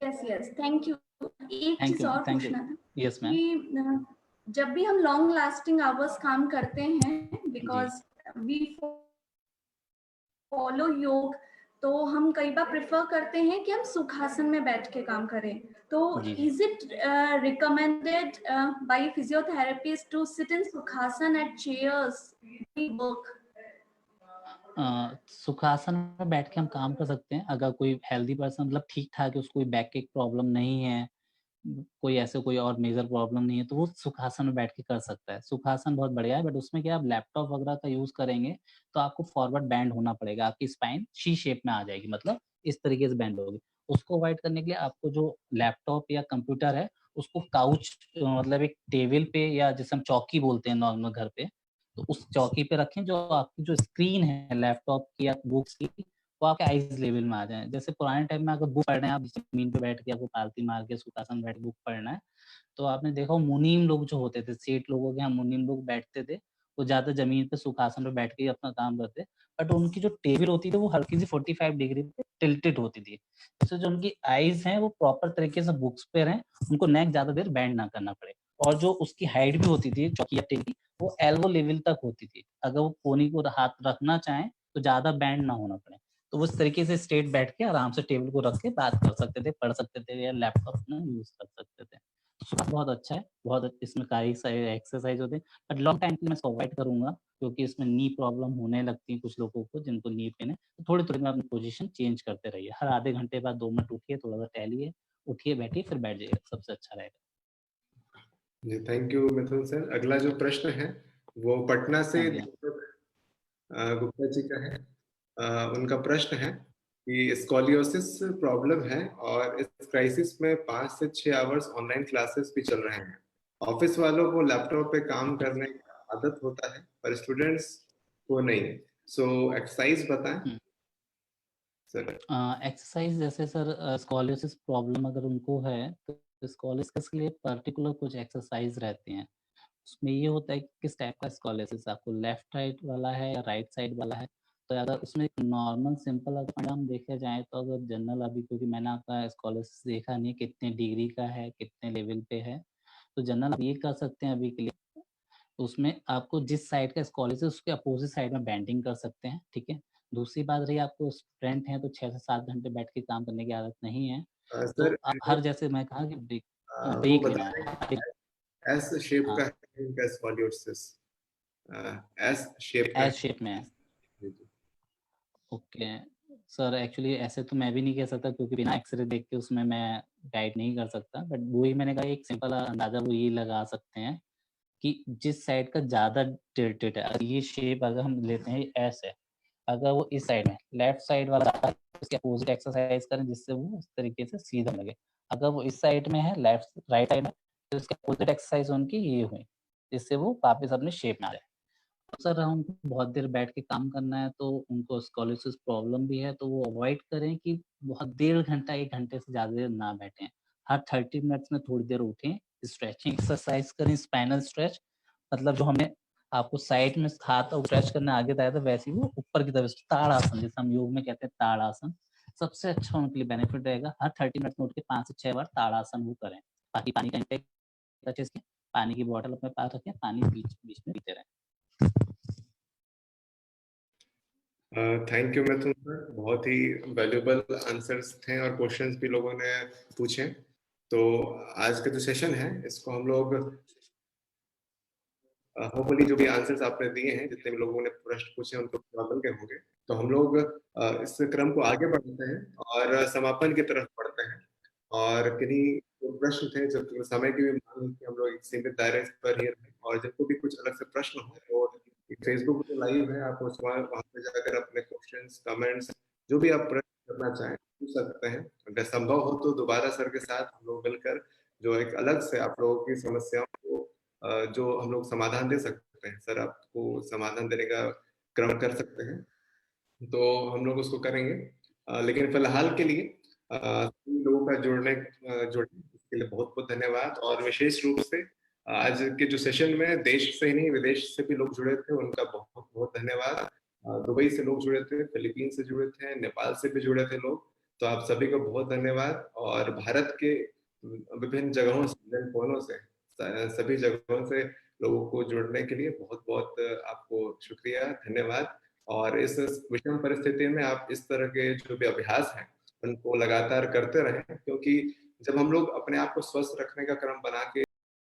Yes yes, thank you. एक थैंक चीज यू मैम, और थैंक यू। पूछना था यस मैम। कि जब भी हम लॉन्ग लास्टिंग आवर्स काम करते हैं, जी, बिकॉज वी फॉलो योग, तो हम कई बार प्रेफर करते हैं कि हम सुखासन में बैठ के काम करें। तो जी, is it recommended by physiotherapist to sit in sukhasan at chairs work? Sukhasan में बैठ के हम काम कर सकते हैं। अगर कोई हेल्दी पर्सन मतलब ठीक-ठाक है, उसको कोई बैक की प्रॉब्लम नहीं है, कोई ऐसे कोई और मेजर प्रॉब्लम नहीं है, तो वो सुखासन में बैठ के कर सकता है। सुखासन बहुत बढ़िया है, बट उसमें क्या आप लैपटॉप वगैरह का यूज़ करेंगे, तो आपको फॉरवर्ड बेंड होना पड़ेगा। आपकी स्पाइन सी शेप में आ जाएगी, मतलब इस तरीके से बेंड होगी। उसको अवॉइड करने के लिए आपको जो लैपटॉप या कंप्यूटर है, उसको काउच मतलब एक टेबल पे या जैसे हम चौकी बोलते हैं नॉर्मल घर पे, तो उस चौकी पे रखें, जो आपकी जो स्क्रीन है लैपटॉप की या बुक्स की, वो आपके आइज़ लेवल में आ जाएँ। जैसे पुराने टाइम में अगर बुक पढ़ रहे हैं आप ज़मीन पे बैठ के, आपको पालती मार के सुखासन बैठ के बुक पढ़ना है, तो आपने देखा हो मुनीम लोग जो होते थे, सेठ लोगों के यहाँ मुनीम लोग बैठते थे, वो ज़्यादा ज़मीन पे सुखासन पे बैठ के ही अपना काम करते। बट उनकी जो टेबल होती थी वो हल्की सी 45 डिग्री पे टिल्टेड होती थी। जिससे जो उनकी आइज़ हैं वो प्रॉपर तरीके से बुक्स पे रहें, उनको नेक ज़्यादा देर बेंड ना करना पड़े। और जो उसकी हाइट भी होती थी चौकी या टेबल की, वो एल्बो लेवल तक होती थी। अगर वो कोनी को हाथ रखना चाहें, तो ज़्यादा बेंड ना होना पड़े। तो वो इस तरीके से स्ट्रेट बैठ के आराम से टेबल को रख के बात कर सकते थे, पढ़ सकते थे या लैपटॉप अपना यूज़ कर सकते थे। बहुत अच्छा है, बहुत इसमें काफ़ी सारे एक्सरसाइज़ होते हैं, बट लॉन्ग टाइम के लिए मैं इसको अवॉइड करूँगा, क्योंकि इसमें नी प्रॉब्लम होने लगती है कुछ लोगों को जिनको नी पेन है। तो थोड़ी-थोड़ी में अपनी पोज़ीशन चेंज करते रहिए। हर आधे घंटे बाद 2 मिनट उठिए, थोड़ा-सा टहलिए, उठिए, बैठिए, फिर बैठ जाइए, सबसे अच्छा रहेगा। जी, थैंक यू मिथुन सर। अगला जो प्रश्न है, वो पटना से हाँ जी, हाँ। दीपक गुप्ता जी का है। उनका प्रश्न है कि स्कॉलियोसिस प्रॉब्लम है और इस क्राइसिस में 5 से 6 आवर्स ऑनलाइन क्लासेस भी चल रहे हैं। ऑफिस वालों को लैपटॉप पे काम करने का आदत होता है, पर स्टूडेंट्स को नहीं। सो एक्सरसाइज बताएं हुँ। सर। एक्सरसाइज़ जैसे सर स्कॉलियोसिस प्रॉब्लम अगर उनको है, तो स्कॉलियोसिस के लिए पर्टिकुलर कुछ एक्सरसाइज़ रहती हैं। उसमें ये होता है कि किस टाइप का स्कॉलियोसिस आपको लेफ्ट राइट वाला है या राइट साइड वाला है। तो अगर उसमें एक नॉर्मल सिंपल अगर हम देखे जाएँ, तो अगर जनरल अभी क्योंकि मैंने आपका स्कॉलियोसिस देखा नहीं है कितने डिग्री का है, कितने लेवल पे है, तो जनरल आप ये कर सकते हैं अभी के लिए। उसमें आपको जिस साइड का स्कॉलियोसिस है उसके अपोज़िट साइड में बेंडिंग कर सकते हैं, ठीक है? दूसरी बात रही आपको स्टूडेंट हैं तो 6 से 7 घंटे बैठ के काम करने की आदत नहीं है, सर तो आप हर जैसे मैं कहा कि वो ब्रेक बता लेना रहे है। हैं एस शेप हाँ, का है इनका स्कॉलियोसिस। एस शेप का एस है। शेप में है। जी, जी। ओके। सर एक्चुअली ऐसे तो मैं भी नहीं कह सकता क्योंकि बिना एक्स-रे देख के उसमें मैं गाइड नहीं कर सकता। बट वही मैंने कहा एक सिंपल अंदाज़ा वो ये लगा सकते हैं कि जिस साइड का ज़्यादा टिल्टेड है, अगर ये शेप अगर हम लेते हैं ये एस है, अगर वो इस साइड में लेफ्ट साइड वाला ज़्यादा है, उसके अपोज़िट एक्सरसाइज़ करें जिससे वो उस तरीके से सीधा लगे। अगर वो इस साइड में है लेफ्ट राइट साइड में, तो उसके अपोज़िट एक्सरसाइज़ उनकी ये हुई, जिससे वो वापस अपने शेप में आ जाए। सर हमको बहुत देर बैठ के काम करना है तो उनको स्कॉलियोसिस प्रॉब्लम भी है तो वो अवॉइड करें कि बहुत डेढ़ घंटा 1 घंटे से ज़्यादा देर ना बैठें। हर 30 मिनट्स में थोड़ी देर उठें, स्ट्रेचिंग एक्सरसाइज करें, स्पाइनल स्ट्रेच मतलब जो हमने आपको साइड में हाथ स्ट्रेच करना आगे बताया था वैसे ही वो ऊपर की तरफ ताड़ासन जिसे हम योग में कहते हैं ताड़ासन, सबसे अच्छा उनके लिए बेनिफिट रहेगा। हर 30 मिनट में उठ के 5 से 6 बार ताड़ासन वो करें। बाकी पानी का इंटेक अच्छे से पानी की बॉटल अपने पास रखें, पानी बीच-बीच में पीते रहें। थैंक यू मिथुन सर, बहुत ही वैल्यूबल आंसर्स थे और क्वेश्चंस भी लोगों ने पूछे। तो आज का जो सेशन है इसको हम लोग होपफुली जो भी आंसर्स आपने दिए हैं, जितने भी लोगों ने प्रश्न पूछे उनको जवाब के होंगे। तो हम लोग इस क्रम को आगे बढ़ाते हैं और समापन की तरफ बढ़ते हैं। और किन्हीं जो प्रश्न थे, जब समय की भी मांग है कि हम लोग एक सीमित दायरे पर ही रहें, और जिनको भी कुछ अलग से प्रश्न हो तो फेसबुक पे लाइव है, आप उस वहाँ पे जाकर अपने क्वेश्चंस, कमेंट्स जो भी आप प्रश्न करना चाहें पूछ सकते हैं। अगर संभव हो तो दोबारा सर के साथ हम लोग मिलकर जो एक अलग से आप लोगों की समस्याओं को जो हम लोग समाधान दे सकते हैं, सर आपको समाधान देने का क्रम कर सकते हैं, तो हम लोग उसको करेंगे। लेकिन फिलहाल के लिए सभी लोगों का जुड़ने इसके लिए बहुत बहुत धन्यवाद। और विशेष रूप से आज के जो सेशन में देश से ही नहीं विदेश से भी लोग जुड़े थे, उनका बहुत बहुत धन्यवाद। दुबई से लोग जुड़े थे, फिलीपीन से जुड़े थे, नेपाल से भी जुड़े थे लोग, तो आप सभी को बहुत धन्यवाद। और भारत के विभिन्न जगहों से, विभिन्न कोनों से, सभी जगहों से लोगों को जुड़ने के लिए बहुत बहुत आपको शुक्रिया, धन्यवाद। और इस विषम परिस्थिति में आप इस तरह के जो भी अभ्यास हैं उनको लगातार करते रहें, क्योंकि जब हम लोग अपने आप को स्वस्थ रखने का क्रम बना के